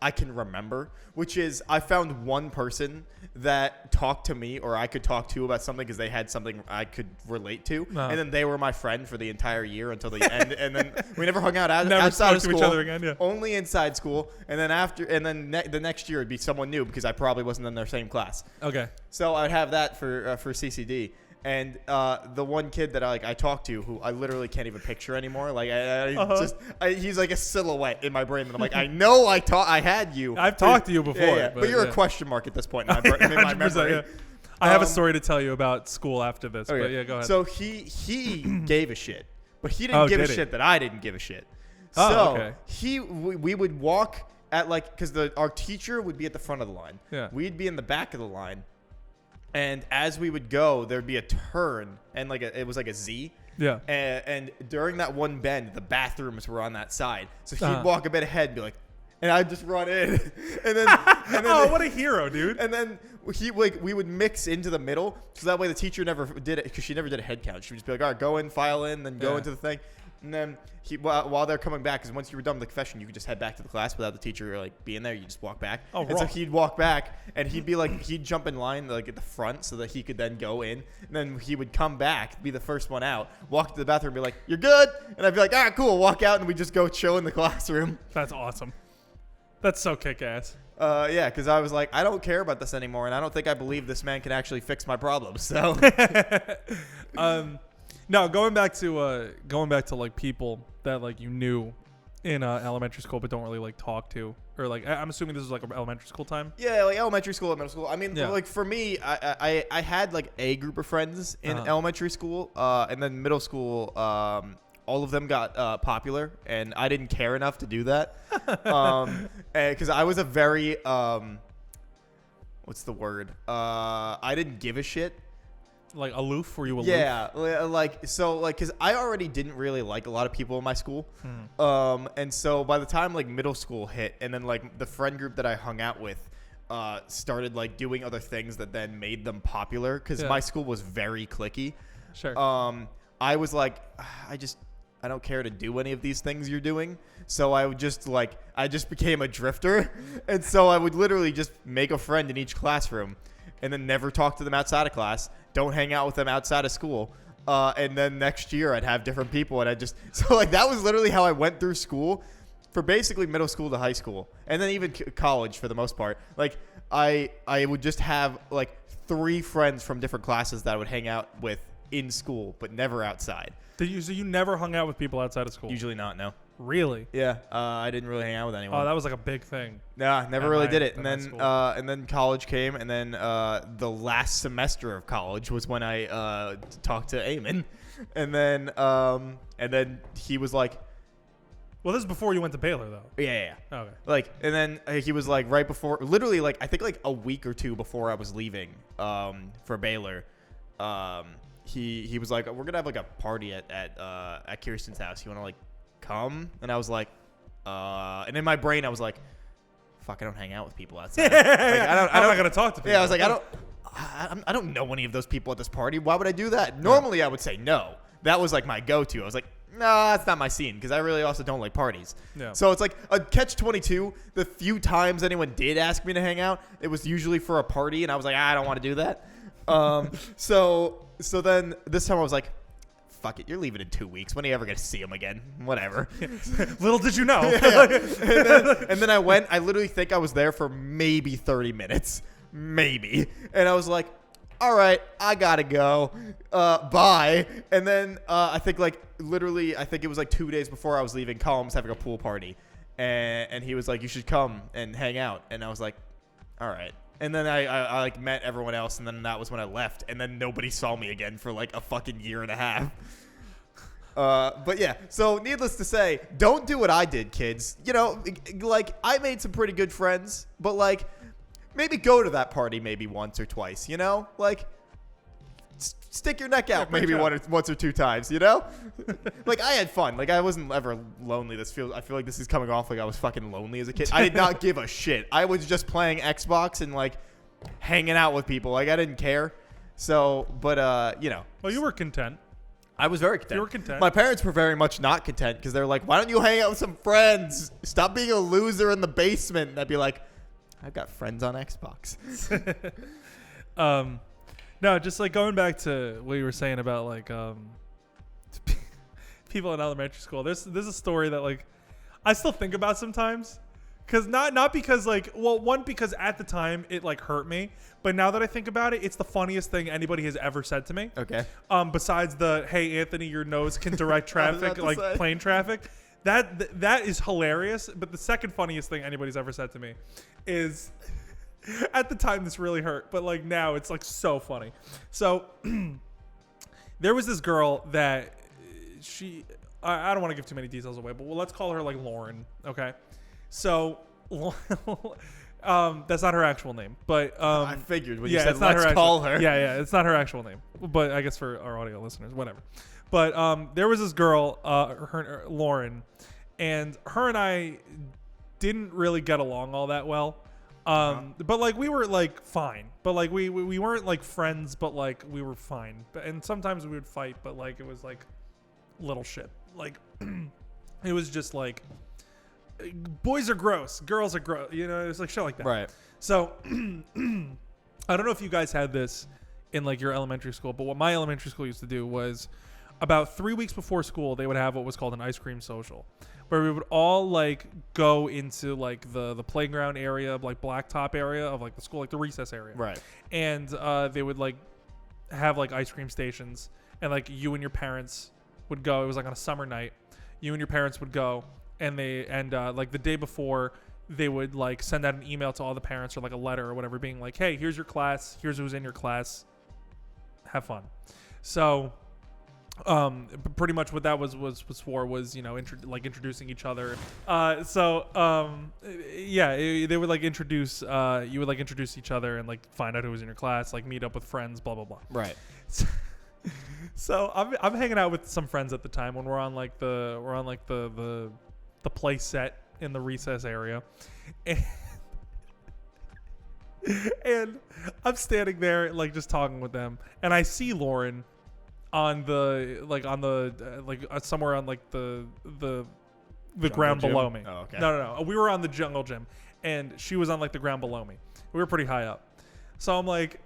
I can remember, which is I found one person that talked to me or I could talk to about something because they had something I could relate to, and then they were my friend for the entire year until the end, and then we never hung out outside of school, each other again, only inside school, and then the next year it'd be someone new because I probably wasn't in their same class. Okay. So I'd have that for CCD. And the one kid that I talked to, who I literally can't even picture anymore, he's like a silhouette in my brain. And I'm like, I know I had you. I've talked to you before. But you're a question mark at this point in my memory. Yeah. I have a story to tell you about school after this. Okay. But yeah, go ahead. So he gave a shit, but he didn't give a shit that I didn't give a shit. So we would walk at because our teacher would be at the front of the line. Yeah. We'd be in the back of the line. And as we would go, there'd be a turn, and it was like a Z. Yeah. And during that one bend, the bathrooms were on that side. So he'd walk a bit ahead and be like, and I'd just run in. and then oh, what a hero, dude. And then we would mix into the middle, so that way the teacher never did it, because she never did a head count. She would just be like, all right, go in, file in, then go into the thing. And then while they're coming back, because once you were done with the confession, you could just head back to the class without the teacher being there. You just walk back. Oh, and so he'd walk back, and he'd be he'd jump in line at the front so that he could then go in. And then he would come back, be the first one out, walk to the bathroom, and be like, "You're good." And I'd be like, "All right, cool." Walk out, and we just go chill in the classroom. That's awesome. That's so kick-ass. Yeah, because I was like, I don't care about this anymore, and I don't think I believe this man can actually fix my problems. So, no, going back to people that you knew in elementary school but don't really talk to, or I'm assuming this was elementary school time. Yeah, elementary school, middle school. I mean, for me, I had a group of friends in elementary school, and then middle school. All of them got popular, and I didn't care enough to do that because I was a very what's the word? I didn't give a shit. Aloof? Were you aloof? Yeah, because I already didn't really like a lot of people in my school, and so by the time middle school hit, and then the friend group that I hung out with started doing other things that then made them popular, because my school was very cliquey. Sure. I was I don't care to do any of these things you're doing. So I would just I just became a drifter. And so I would literally just make a friend in each classroom and then never talk to them outside of class. Don't hang out with them outside of school. And then next year I'd have different people, and so like that was literally how I went through school for basically middle school to high school, and then even college for the most part. Like I would just have like 3 friends from different classes that I would hang out with in school, but never outside. So you never hung out with people outside of school? Usually not, no. Really? Yeah, I didn't really hang out with anyone. Oh, that was like a big thing. Nah, never really did it. And then college came, and then the last semester of college was when I talked to Eamon, and then he was like, well, this is before you went to Baylor, though. Yeah. Okay. Like, and then he was like right before, literally like I think like a week or 2 before I was leaving for Baylor. He was like, we're gonna have like a party at Kirsten's house. You want to like come? And I was like, and in my brain I was like, fuck, I don't hang out with people outside. Like, I'm not gonna talk to people. Yeah, I was like, I don't know any of those people at this party. Why would I do that? Normally I would say no. That was like my go-to. I was like, no, that's not my scene, because I really also don't like parties. Yeah. So it's like a catch-22. The few times anyone did ask me to hang out, it was usually for a party, and I was like, I don't want to do that. So then this time I was like, fuck it, you're leaving in 2 weeks. When are you ever going to see him again? Whatever. Little did you know. Yeah. And then I went. I literally think I was there for maybe 30 minutes. Maybe. And I was like, all right, I got to go. Bye. And then I think like literally, I think it was like 2 days before I was leaving, Colin was having a pool party. And he was like, you should come and hang out. And I was like, all right. And then I like met everyone else, and then that was when I left, and then nobody saw me again for like a fucking year and a half. But yeah, so needless to say, don't do what I did, kids. You know, like I made some pretty good friends, but like maybe go to that party maybe once or twice, you know? Like stick your neck out maybe once or 2 times, you know? Like I had fun. Like I wasn't ever lonely. I feel like this is coming off like I was fucking lonely as a kid. I did not give a shit. I was just playing Xbox and like hanging out with people. Like I didn't care. So, but you know. Well, you were content. I was very content. You were content. My parents were very much not content because they're like, why don't you hang out with some friends? Stop being a loser in the basement. And I'd be like, I've got friends on Xbox. No, just like going back to what you were saying about like people in elementary school. There's a story that like I still think about sometimes, because not because like, well, one, because at the time it like hurt me, but now that I think about it, it's the funniest thing anybody has ever said to me. Okay. Besides the hey Anthony, your nose can direct traffic like plane traffic. That is hilarious. But the second funniest thing anybody's ever said to me is. At the time, this really hurt, but like now it's like so funny. So there was this girl that I don't want to give too many details away, but let's call her like Lauren. Okay. So that's not her actual name, but I figured when you said let's call her. Yeah, it's not her actual name, but I guess for our audio listeners, whatever. But there was this girl, her Lauren, and her and I didn't really get along all that well. But like we were like fine, but like we weren't like friends, but like we were fine. And sometimes we would fight, but like it was like little shit. Like it was just like boys are gross, girls are gross. You know, it's like shit like that. Right. So I don't know if you guys had this in like your elementary school, but what my elementary school used to do was about 3 weeks before school, they would have what was called an ice cream social, where we would all like go into like the playground area, like blacktop area of like the school, like the recess area. Right. And they would like have like ice cream stations, and like you and your parents would go. It was like on a summer night. You and your parents would go, and like the day before, they would like send out an email to all the parents or like a letter or whatever, being like, hey, here's your class. Here's who's in your class. Have fun. So pretty much what that was for was, you know, introducing each other. They would like introduce you would like introduce each other and like find out who was in your class, like meet up with friends, blah blah blah. Right. So I'm hanging out with some friends at the time when we're on the play set in the recess area, and I'm standing there like just talking with them, and I see Lauren somewhere on like the ground below me. Oh, okay. No. We were on the jungle gym, and she was on like the ground below me. We were pretty high up. So I'm like,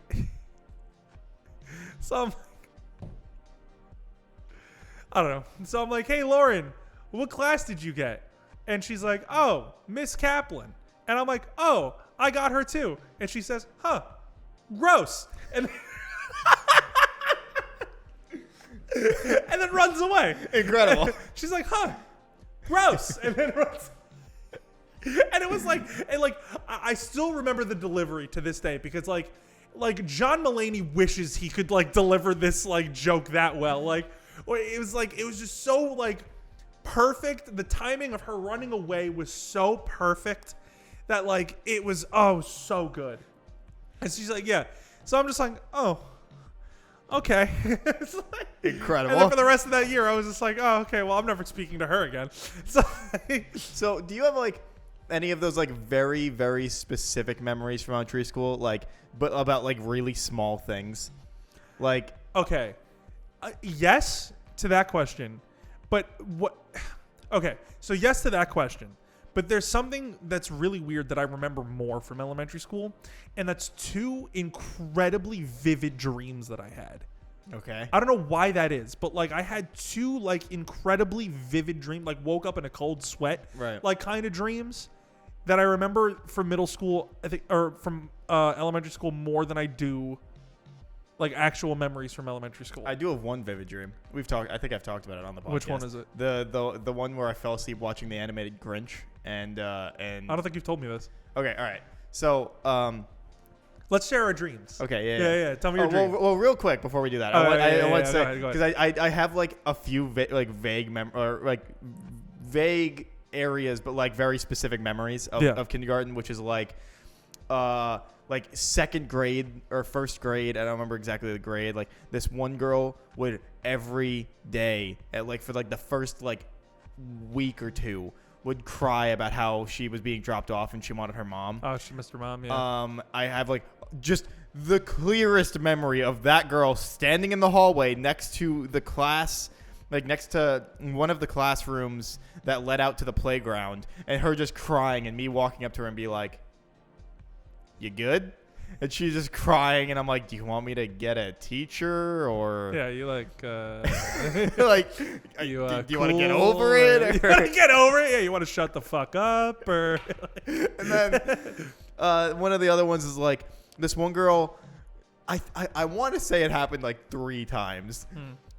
I don't know. So I'm like, hey, Lauren, what class did you get? And she's like, oh, Miss Kaplan. And I'm like, oh, I got her too. And she says, huh, gross. And and then runs away. Incredible. She's like, huh, gross. And then runs. And it was like, and like, I still remember the delivery to this day because like John Mulaney wishes he could like deliver this like joke that well. Like, it was just so like perfect. The timing of her running away was so perfect that like it was so good. And she's like, yeah. So I'm just like, oh, okay. It's like, incredible. And then for the rest of that year, I was just like, oh, okay. Well, I'm never speaking to her again. So do you have like any of those like very, very specific memories from elementary school, like, but about like really small things, like? Okay, yes to that question, but what? Okay, so yes to that question, but there's something that's really weird that I remember more from elementary school, and that's 2 incredibly vivid dreams that I had. Okay. I don't know why that is, but like I had 2 like incredibly vivid dreams, like woke up in a cold sweat, right? Like kind of dreams that I remember from middle school, I think, or from elementary school more than I do like actual memories from elementary school. I do have one vivid dream. I think I've talked about it on the podcast. Which one is it? The one where I fell asleep watching the animated Grinch and I don't think you've told me this. Okay, all right. So let's share our dreams. Okay, yeah. Tell me your dream. Well, real quick before we do that, I want to say because I have like a few vague areas, but like very specific memories of kindergarten, which is like second grade or first grade. I don't remember exactly the grade. Like this one girl would every day for the first like week or two would cry about how she was being dropped off and she wanted her mom. Oh, she missed her mom. Yeah. I have like just the clearest memory of that girl standing in the hallway next to the class. Like next to one of the classrooms that led out to the playground, and her just crying, and me walking up to her and be like, "You good?" And she's just crying, and I'm like, "Do you want me to get a teacher or?" Yeah, you like like, do you want to get over it? Or? You want to get over it? Yeah, you want to shut the fuck up, or? And then one of the other ones is like this one girl. I want to say it happened like 3 times.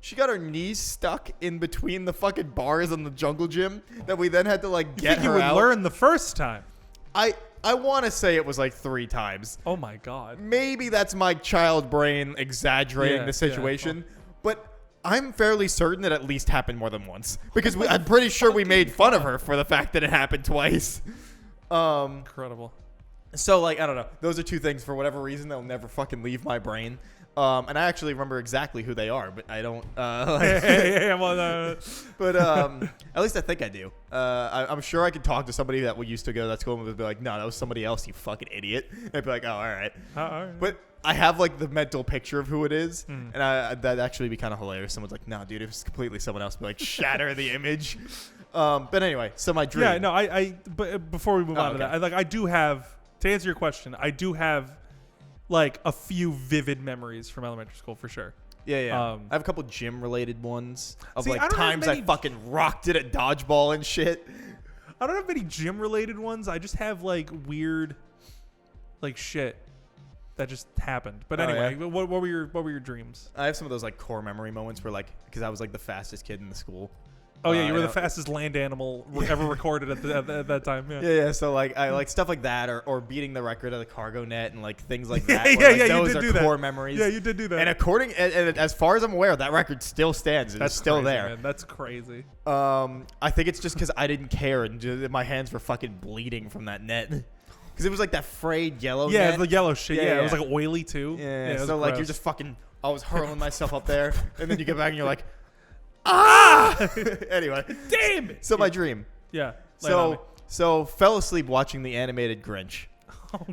She got her knees stuck in between the fucking bars in the jungle gym that we then had to like get her out. You would learn the first time. I want to say it was like 3 times. Oh my God. Maybe that's my child brain exaggerating the situation, but I'm fairly certain it at least happened more than once because I'm pretty sure we made fun of her for the fact that it happened twice. Incredible. So like, I don't know. Those are 2 things for whatever reason they'll never fucking leave my brain. And I actually remember exactly who they are, but I don't. But at least I think I do. I'm sure I could talk to somebody that we used to go to that school and would be like, "No, that was somebody else, you fucking idiot." And I'd be like, "Oh, all right." But I have like the mental picture of who it is, and that'd actually be kind of hilarious. Someone's like, "No, dude, it was completely someone else." Be like, shatter the image. But anyway, so my dream. Yeah, no, but before we move on to that, I do have, to answer your question, I do have like a few vivid memories from elementary school for sure. Yeah. I have a couple gym-related ones of times I fucking rocked it at dodgeball and shit. I don't have many gym-related ones. I just have like weird, like shit that just happened. But anyway, what were your dreams? I have some of those like core memory moments where like because I was like the fastest kid in the school. Oh yeah, you were the fastest land animal ever recorded at that time. Yeah. So like I like stuff like that, or beating the record of the cargo net and like things like that. Those are core memories. Yeah, you did do that. And as far as I'm aware, that record still stands. It's still crazy, there. Man. That's crazy. I think it's just because I didn't care and my hands were fucking bleeding from that net. Because it was like that frayed yellow. Yeah, net. The yellow shit. Yeah, it was like oily too. Yeah. So like you're just fucking. I was hurling myself up there, and then you get back and you're like. Anyway, damn it. So my dream. Yeah. So fell asleep watching the animated Grinch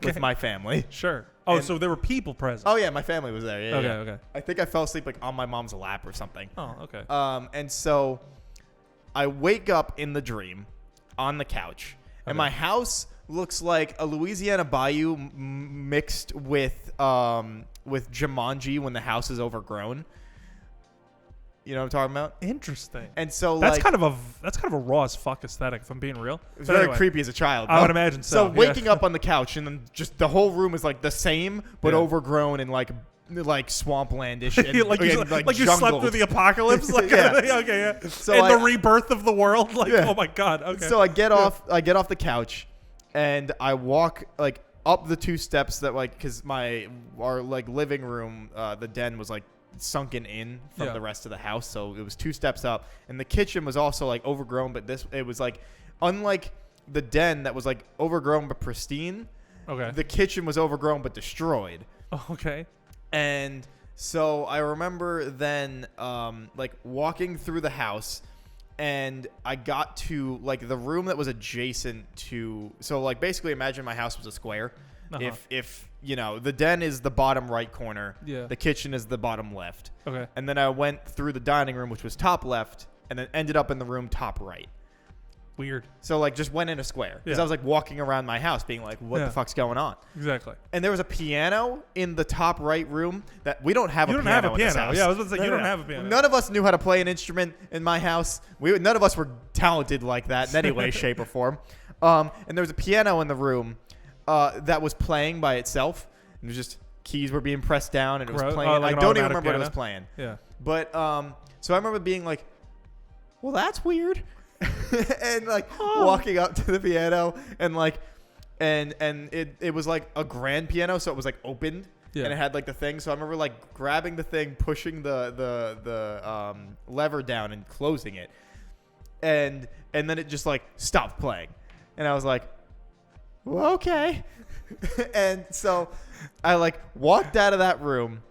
with my family. Sure. Oh, so there were people present. Oh yeah, my family was there. Yeah. Okay. I think I fell asleep like on my mom's lap or something. Oh, okay. And so I wake up in the dream on the couch, and my house looks like a Louisiana bayou mixed with Jumanji when the house is overgrown. You know what I'm talking about? Interesting. And so that's kind of a raw as fuck aesthetic, if I'm being real. It was very creepy as a child. I would imagine so. So waking up on the couch and then just the whole room is like the same but overgrown and like swamplandish and like you slept through the apocalypse. Like okay, yeah. So the rebirth of the world. Like oh my god. Okay. So I get off the couch and I walk like up the 2 steps that like because our like living room the den was like sunken in from the rest of the house, so it was 2 steps up, and the kitchen was also like overgrown, but it was like unlike the den that was like overgrown but pristine. Okay. The kitchen was overgrown but destroyed. Okay. And so I remember then like walking through the house, and I got to like the room that was adjacent to, so like basically imagine my house was a square. If you know, the den is the bottom right corner. Yeah. The kitchen is the bottom left. Okay. And then I went through the dining room, which was top left, and then ended up in the room top right. Weird. So like just went in a square because I was like walking around my house being like, what the fuck's going on? Exactly. And there was a piano in the top right room that we don't have a piano. You don't have a piano. Yeah, I was about to say you don't have a piano. None of us knew how to play an instrument in my house. None of us were talented like that in any way, shape, or form. And there was a piano in the room that was playing by itself. It was just keys were being pressed down and it was playing. Like I don't even remember what it was playing. Yeah. But so I remember being like, well, that's weird. And like walking up to the piano and like and it was like a grand piano, so it was like opened and it had like the thing. So I remember like grabbing the thing, pushing the lever down and closing it, and then it just like stopped playing, and I was like, well, okay. And so I like walked out of that room,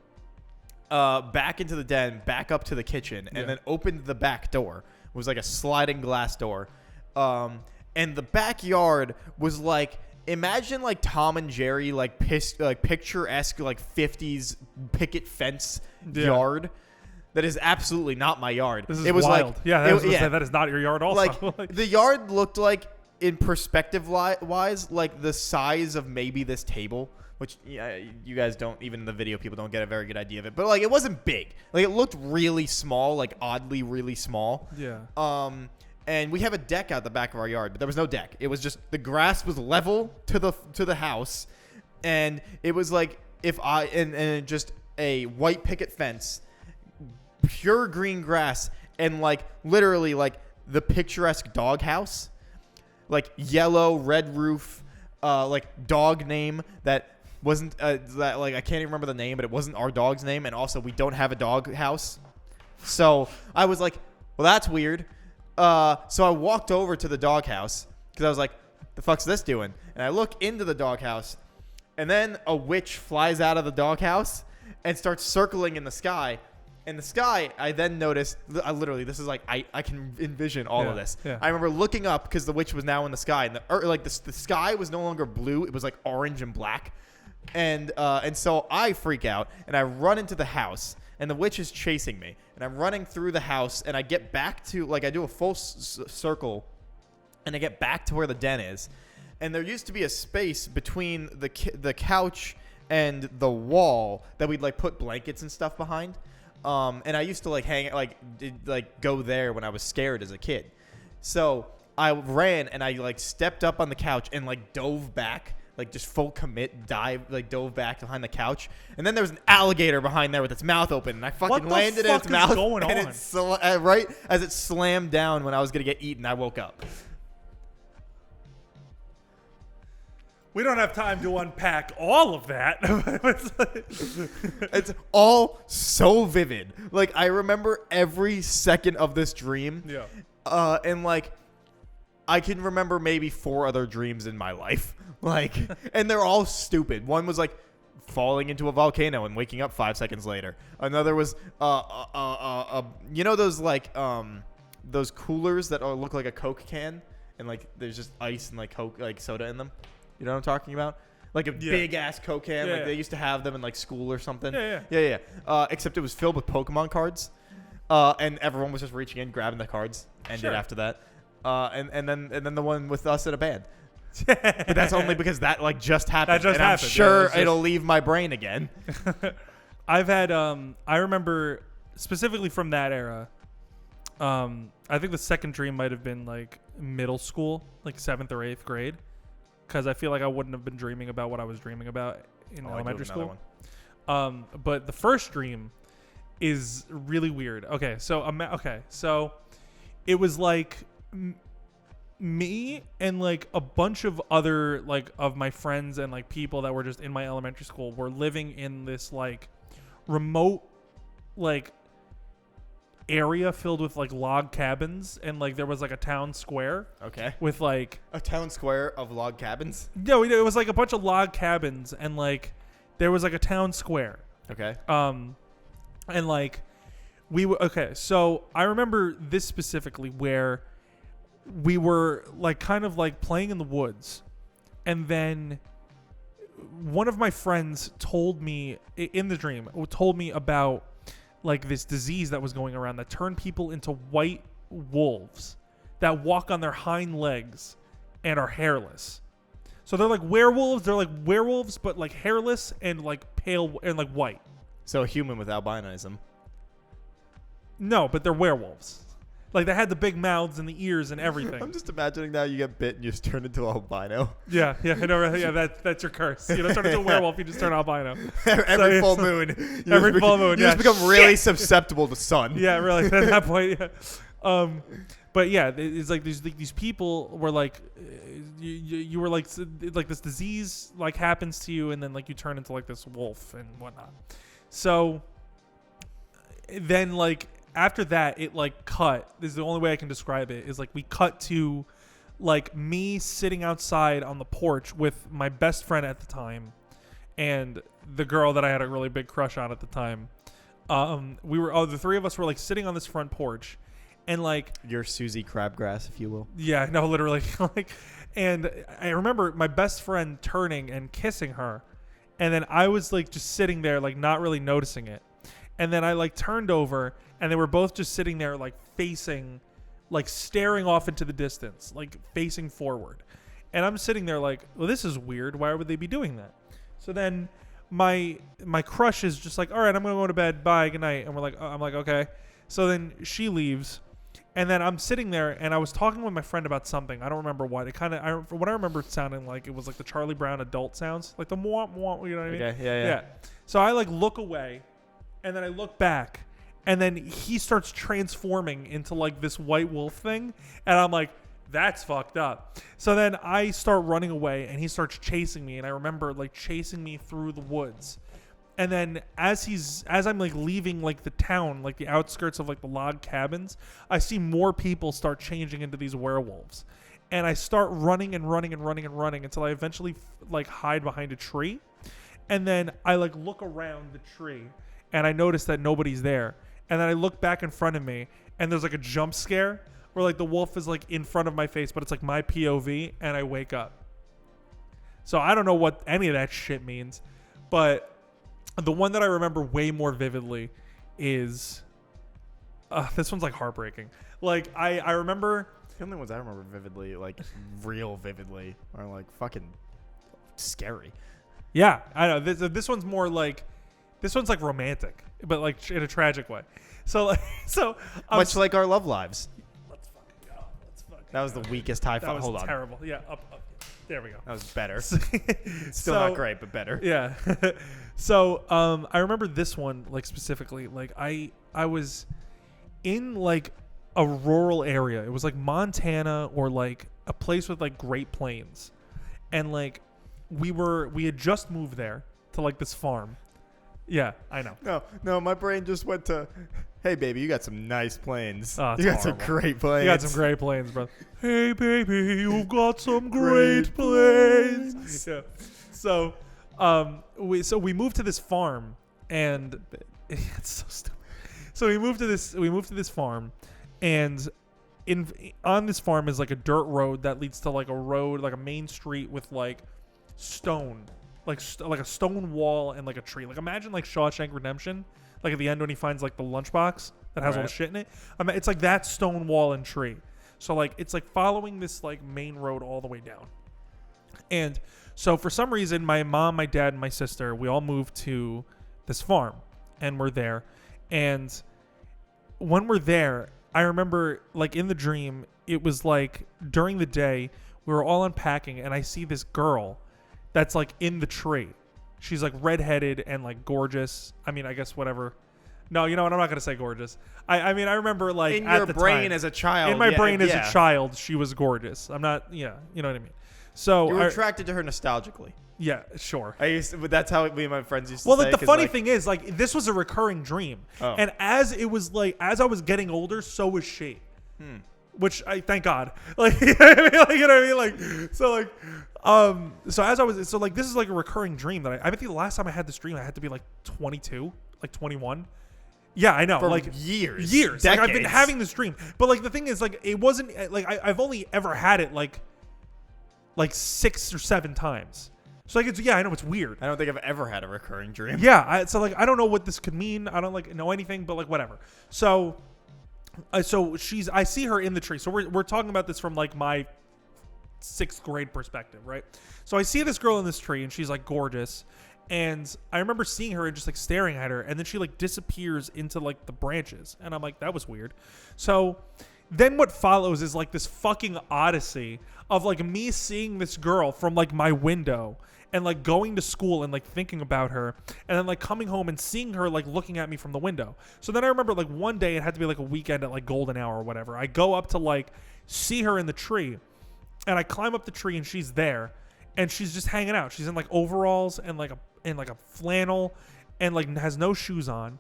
back into the den, back up to the kitchen, and then opened the back door. It was like a sliding glass door. And the backyard was like, imagine like Tom and Jerry, like picturesque, like 50s picket fence yard. That is absolutely not my yard. This is it was wild. Like, that is not your yard also. Like the yard looked like, in perspective wise, like the size of maybe this table, which you guys don't, even in the video, people don't get a very good idea of it. But like, it wasn't big. Like it looked really small, like oddly really small. Yeah. And we have a deck out the back of our yard, but there was no deck. It was just the grass was level to the house, and it was like and just a white picket fence, pure green grass, and like literally like the picturesque doghouse, like yellow red roof, like dog name that wasn't that like I can't even remember the name, but it wasn't our dog's name, and also we don't have a dog house, so I was like, well, that's weird. So I walked over to the doghouse because I was like, the fuck's this doing? And I look into the doghouse, and then a witch flies out of the doghouse and starts circling in the sky. In the sky, I then noticed, literally, this is like, I can envision all of this. Yeah. I remember looking up because the witch was now in the sky, and the sky was no longer blue; it was like orange and black. And so I freak out and I run into the house, and the witch is chasing me, and I'm running through the house, and I get back to, like, I do a full circle, and I get back to where the den is, and there used to be a space between the couch and the wall that we'd like put blankets and stuff behind, and I used to like go there when I was scared as a kid. So I ran and I like stepped up on the couch and like dove back. Like just full commit dove back behind the couch, and then there was an alligator behind there with its mouth open, and I fucking landed in its mouth. Going and on? Right as it slammed down when I was gonna get eaten, I woke up. We don't have time to unpack all of that. It's all so vivid. Like I remember every second of this dream. Yeah. And like I can remember maybe 4 other dreams in my life. Like, and they're all stupid. One was like falling into a volcano and waking up 5 seconds later. Another was, you know those like those coolers that look like a Coke can, and like there's just ice and like Coke, like soda in them. You know what I'm talking about? Like a big ass Coke can. Like they used to have them in like school or something. Yeah. Except it was filled with Pokemon cards, and everyone was just reaching in, grabbing the cards, ended after that. And then the one with us in a band. But that's only because that like just happened. That just happened. I'm sure it'll leave my brain again. I've had I remember specifically from that era, I think the second dream might have been like middle school, like 7th or 8th grade, because I feel like I wouldn't have been dreaming about what I was dreaming about in elementary school. But the first dream is really weird. Okay, so it was like me and like a bunch of other like of my friends and like people that were just in my elementary school were living in this like remote like area filled with like log cabins, and like there was like a town square. Okay. With like a town square of log cabins? No, it was like a bunch of log cabins, and like there was like a town square. Okay. And like so I remember this specifically where we were like kind of like playing in the woods, and then one of my friends told me in the dream about like this disease that was going around that turned people into white wolves that walk on their hind legs and are hairless. So they're like werewolves. They're like werewolves, but like hairless and like pale and like white. So a human with albinism. No, but they're werewolves. Like they had the big mouths and the ears and everything. I'm just imagining now you get bit and you just turn into albino. Yeah, I know. Right? Yeah, that's your curse. You don't turn into a werewolf, you just turn albino. Every full moon. Every full moon. You just become really susceptible to sun. Yeah, really. At that point, yeah. But yeah, it's like these people were like, you were like this disease like happens to you, and then like you turn into like this wolf and whatnot. So then like. After that, it like cut. This is the only way I can describe it. Is like we cut to like me sitting outside on the porch with my best friend at the time and the girl that I had a really big crush on at the time. The three of us were like sitting on this front porch, and like you're Susie Crabgrass, if you will. Yeah, no, literally. And I remember my best friend turning and kissing her, and then I was like just sitting there like not really noticing it. And then I like turned over, and they were both just sitting there like facing, like staring off into the distance, like facing forward. And I'm sitting there like, well, this is weird. Why would they be doing that? So then my crush is just like, all right, I'm going to go to bed. Bye. Good night. And I'm like, okay. So then she leaves, and then I'm sitting there, and I was talking with my friend about something. I don't remember what. It kind of, from what I remember, it sounding like it was like the Charlie Brown adult sounds, like the mwah, mwah, you know what I mean? Okay. Yeah. So I like look away, and then I look back, and then he starts transforming into like this white wolf thing. And I'm like, that's fucked up. So then I start running away, and he starts chasing me. And I remember like chasing me through the woods. And then as I'm like leaving like the town, like the outskirts of like the log cabins, I see more people start changing into these werewolves. And I start running and running and running and running until I eventually like hide behind a tree. And then I like look around the tree, and I notice that nobody's there. And then I look back in front of me, and there's like a jump scare where like the wolf is like in front of my face, but it's like my POV, and I wake up. So I don't know what any of that shit means, but the one that I remember way more vividly is this one's like heartbreaking. Like I remember the only ones I remember vividly, like real vividly, are like fucking scary. Yeah, I know. This one's more like. This one's like romantic, but like in a tragic way. So much like our love lives. Let's fucking go. That was the weakest high five. Hold on. Terrible. Yeah, up. There we go. That was better. Still not great, but better. Yeah. So I remember this one like specifically. Like I was in like a rural area. It was like Montana or like a place with like Great Plains, and like we had just moved there to like this farm. Yeah, I know. No, my brain just went to, hey, baby, you got some nice planes. Oh, you got some great planes. You got some great planes, bro. Hey, baby, you've got some great planes. Yeah. So, we moved to this farm, and it's so stupid. So we moved to this farm, and on this farm is like a dirt road that leads to like a road, like a main street with like stone. Like a stone wall and like a tree. Like imagine like Shawshank Redemption, like at the end when he finds like the lunchbox that has all the shit in it. I mean, it's like that stone wall and tree. So like it's like following this like main road all the way down. And so for some reason, my mom, my dad, and my sister, we all moved to this farm, and we're there. And when we're there, I remember like in the dream, it was like during the day, we were all unpacking and I see this girl that's like in the tree. She's like redheaded and like gorgeous. I mean, I guess whatever. No, you know what? I'm not going to say gorgeous. I mean, I remember like in at your the brain time, as a child. in my brain as a child, she was gorgeous. I'm not, you know what I mean? So you were attracted to her nostalgically. Yeah, sure. That's how me and my friends used to say. Well, the funny thing is, like, this was a recurring dream. Oh. And as I was getting older, so was she. Which I thank God. Like, you know what I mean? Like, so like, so as I was, so like, this is like a recurring dream that I think the last time I had this dream, I had to be like 22, like 21. Yeah, I know. For like years. Decades. Like I've been having this dream, but like the thing is, like, it wasn't like I've only ever had it like 6 or 7 times. So like I know it's weird. I don't think I've ever had a recurring dream. Yeah, so like I don't know what this could mean. I don't like know anything, but like whatever. So I see her in the tree. So we're talking about this from like my 6th grade perspective, right? So I see this girl in this tree and she's like gorgeous. And I remember seeing her and just like staring at her, and then she like disappears into like the branches. And I'm like, that was weird. So then what follows is like this fucking odyssey of like me seeing this girl from like my window and like going to school and like thinking about her, and then like coming home and seeing her like looking at me from the window. So then I remember like one day, it had to be like a weekend at like golden hour or whatever. I go up to like see her in the tree, and I climb up the tree and she's there, and she's just hanging out. She's in like overalls and like a flannel and like has no shoes on,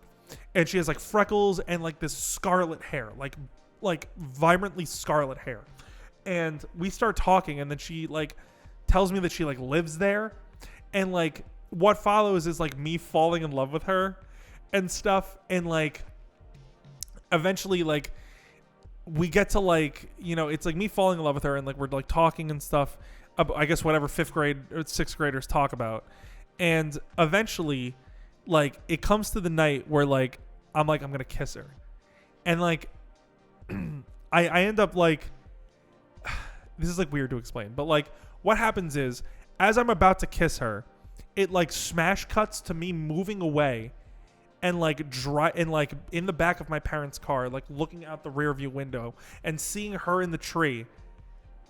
and she has like freckles and like this scarlet hair, like vibrantly scarlet hair. And we start talking, and then she like tells me that she like lives there, and like what follows is like me falling in love with her and stuff. And like eventually like we get to like, you know, it's like me falling in love with her, and like we're like talking and stuff, I guess whatever 5th grade or 6th graders talk about. And eventually like it comes to the night where like I'm gonna kiss her, and like I end up like, this is like weird to explain, but like what happens is, as I'm about to kiss her, it like smash cuts to me moving away and like in the back of my parents' car, like looking out the rear view window and seeing her in the tree,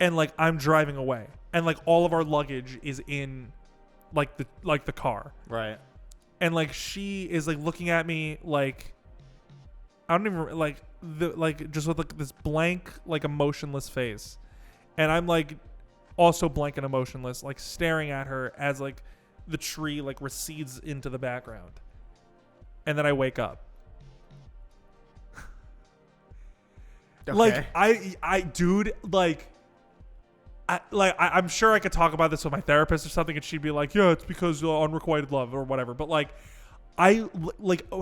and like I'm driving away, and like all of our luggage is in like the car. Right. And like she is like looking at me like, I don't even like just with like this blank, like emotionless face. And I'm like also blank and emotionless, like staring at her as like the tree like recedes into the background. And then I wake up. Okay. Like I'm sure I could talk about this with my therapist or something, and she'd be like, yeah, it's because unrequited love or whatever. But like,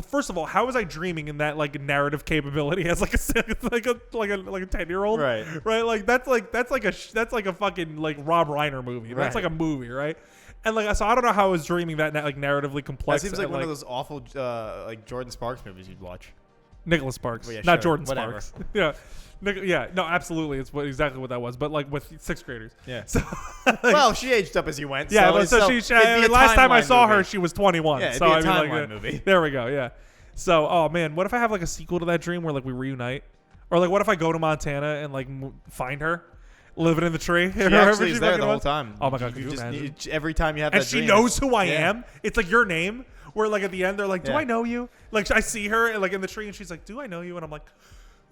first of all, how was I dreaming in that like narrative capability as like a 10-year-old? Right. Like that's like a fucking like Rob Reiner movie. That's like a movie, right? And like, so I don't know how I was dreaming that like narratively complex. That seems like one of those awful like Jordan Sparks movies you'd watch. Nicholas Sparks, well, yeah, not sure. Jordan Whatever. Sparks. Yeah, no, absolutely, it's exactly what that was. But like with 6th graders. Yeah. So, like, well, she aged up as you went. Yeah, so last time I saw her, she was 21. Yeah, it'd so be a I mean, timeline movie. There we go. Yeah. So, oh man, what if I have like a sequel to that dream where like we reunite, or like what if I go to Montana and like find her, living in the tree? She actually is there the whole time. Oh my god, could you imagine? Every time you have and that dream, she knows who I am. It's like your name. Where like at the end they're like, do I know you? Like I see her like in the tree and she's like, do I know you? And I'm like,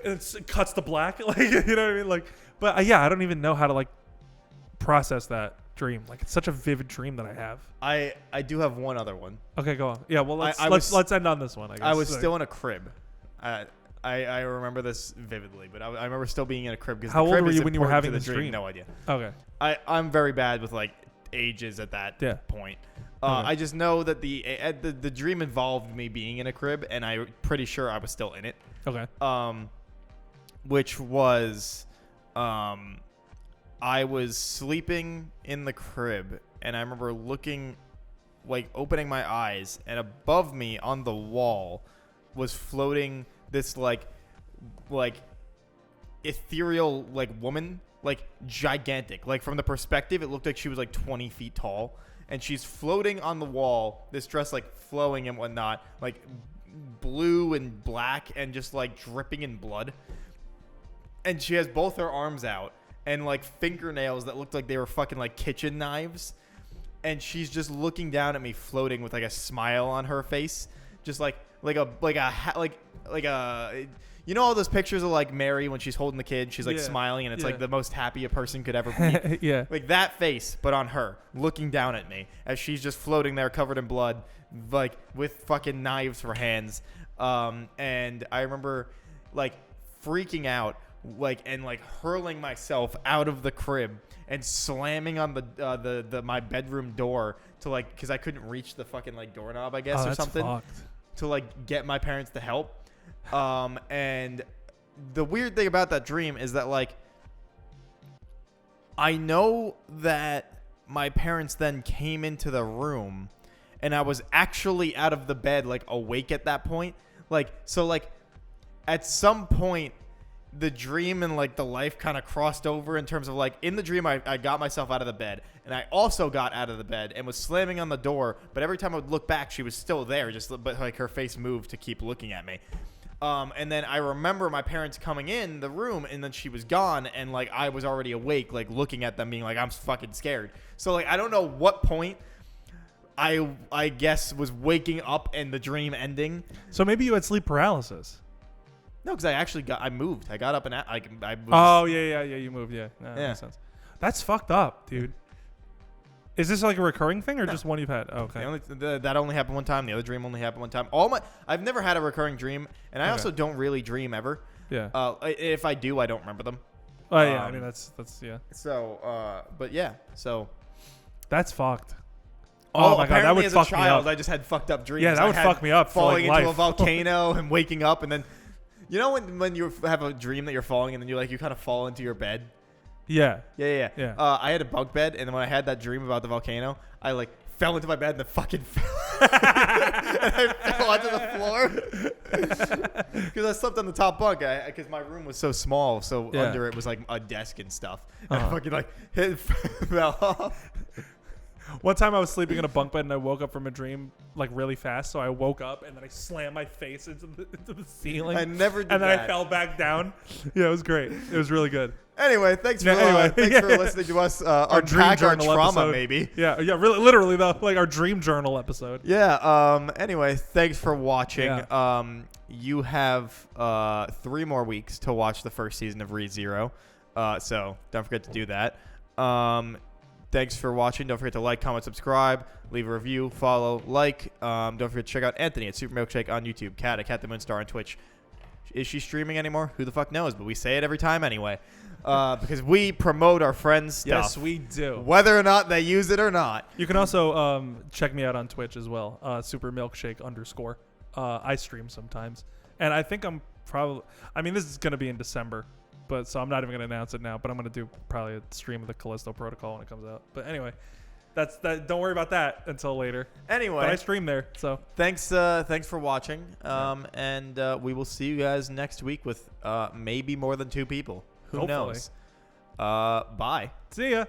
it cuts to black. Like, you know what I mean? Like, but yeah, I don't even know how to like process that dream. Like it's such a vivid dream that I have. I do have one other one. Okay, go on. Yeah, well let's end on this one. I guess. I was still in a crib. I remember this vividly, but I remember still being in a crib because how old were you when you were having this dream? No idea. Okay. I'm very bad with like ages at that point. Okay. I just know that the dream involved me being in a crib, and I'm pretty sure I was still in it. Okay. Which was, I was sleeping in the crib, and I remember opening my eyes, and above me on the wall was floating this like ethereal like woman, like gigantic. Like from the perspective, it looked like she was like 20 feet tall. And she's floating on the wall, this dress like flowing and whatnot, like blue and black and just like dripping in blood. And she has both her arms out and like fingernails that looked like they were fucking like kitchen knives. And she's just looking down at me, floating with like a smile on her face, just like you know all those pictures of like Mary when she's holding the kid, she's like smiling, and it's like the most happy a person could ever be. Yeah, like that face, but on her, looking down at me as she's just floating there, covered in blood, like with fucking knives for hands. And I remember like freaking out, like and like hurling myself out of the crib and slamming on the my bedroom door to like because I couldn't reach the fucking like doorknob, I guess, or something, to like get my parents to help. And the weird thing about that dream is that like I know that my parents then came into the room and I was actually out of the bed, like awake at that point. Like, so like at some point the dream and like the life kind of crossed over in terms of like in the dream I got myself out of the bed and I also got out of the bed and was slamming on the door, but every time I would look back she was still there, but like her face moved to keep looking at me. And then I remember my parents coming in the room and then she was gone and like I was already awake, like looking at them being like I'm fucking scared. So like I don't know what point I guess was waking up and the dream ending. So maybe you had sleep paralysis. No, because I moved. I got up and I was, oh yeah, you moved. Yeah, that makes sense. That's fucked up, dude. Is this like a recurring thing or just one you've had? Oh, okay. That only happened one time. The other dream only happened one time. I've never had a recurring dream, and I also don't really dream ever. Yeah. If I do, I don't remember them. Oh yeah, I mean that's yeah. So, but yeah, so that's fucked. Oh my god, that would fuck me up. I just had fucked up dreams. Yeah, that would fuck me up. Falling into a volcano and waking up, and then you know when you have a dream that you're falling, and then you kind of fall into your bed. Yeah. I had a bunk bed, and then when I had that dream about the volcano, I like fell into my bed and then fucking fell. And I fell onto the floor because I slept on the top bunk. Because my room was so small, so under it was like a desk and stuff. And I fucking like fell off. One time I was sleeping in a bunk bed and I woke up from a dream like really fast. So I woke up and then I slammed my face into the ceiling. I never did and then that. I fell back down. Yeah, it was great. It was really good. Anyway, thanks for listening to us unpack our trauma, episode. maybe. Yeah, really, literally though, like our dream journal episode. Yeah. Anyway, thanks for watching. Yeah. You have 3 more weeks to watch the first season of ReZero. So don't forget to do that. Thanks for watching. Don't forget to like, comment, subscribe, leave a review, follow, like. Don't forget to check out Anthony at Super Milkshake on YouTube, Kat at Kat the Moonstar on Twitch. Is she streaming anymore? Who the fuck knows? But we say it every time anyway. Because we promote our friends' stuff. Yes, we do. Whether or not they use it or not. You can also check me out on Twitch as well. Super Milkshake _. I stream sometimes. And I think I'm probably... I mean, this is going to be in December. So I'm not even going to announce it now. But I'm going to do probably a stream of the Callisto Protocol when it comes out. But anyway... Don't worry about that until later. Anyway, but I stream there, so thanks for watching. And we will see you guys next week with maybe more than 2 people. Who knows? Bye. See ya.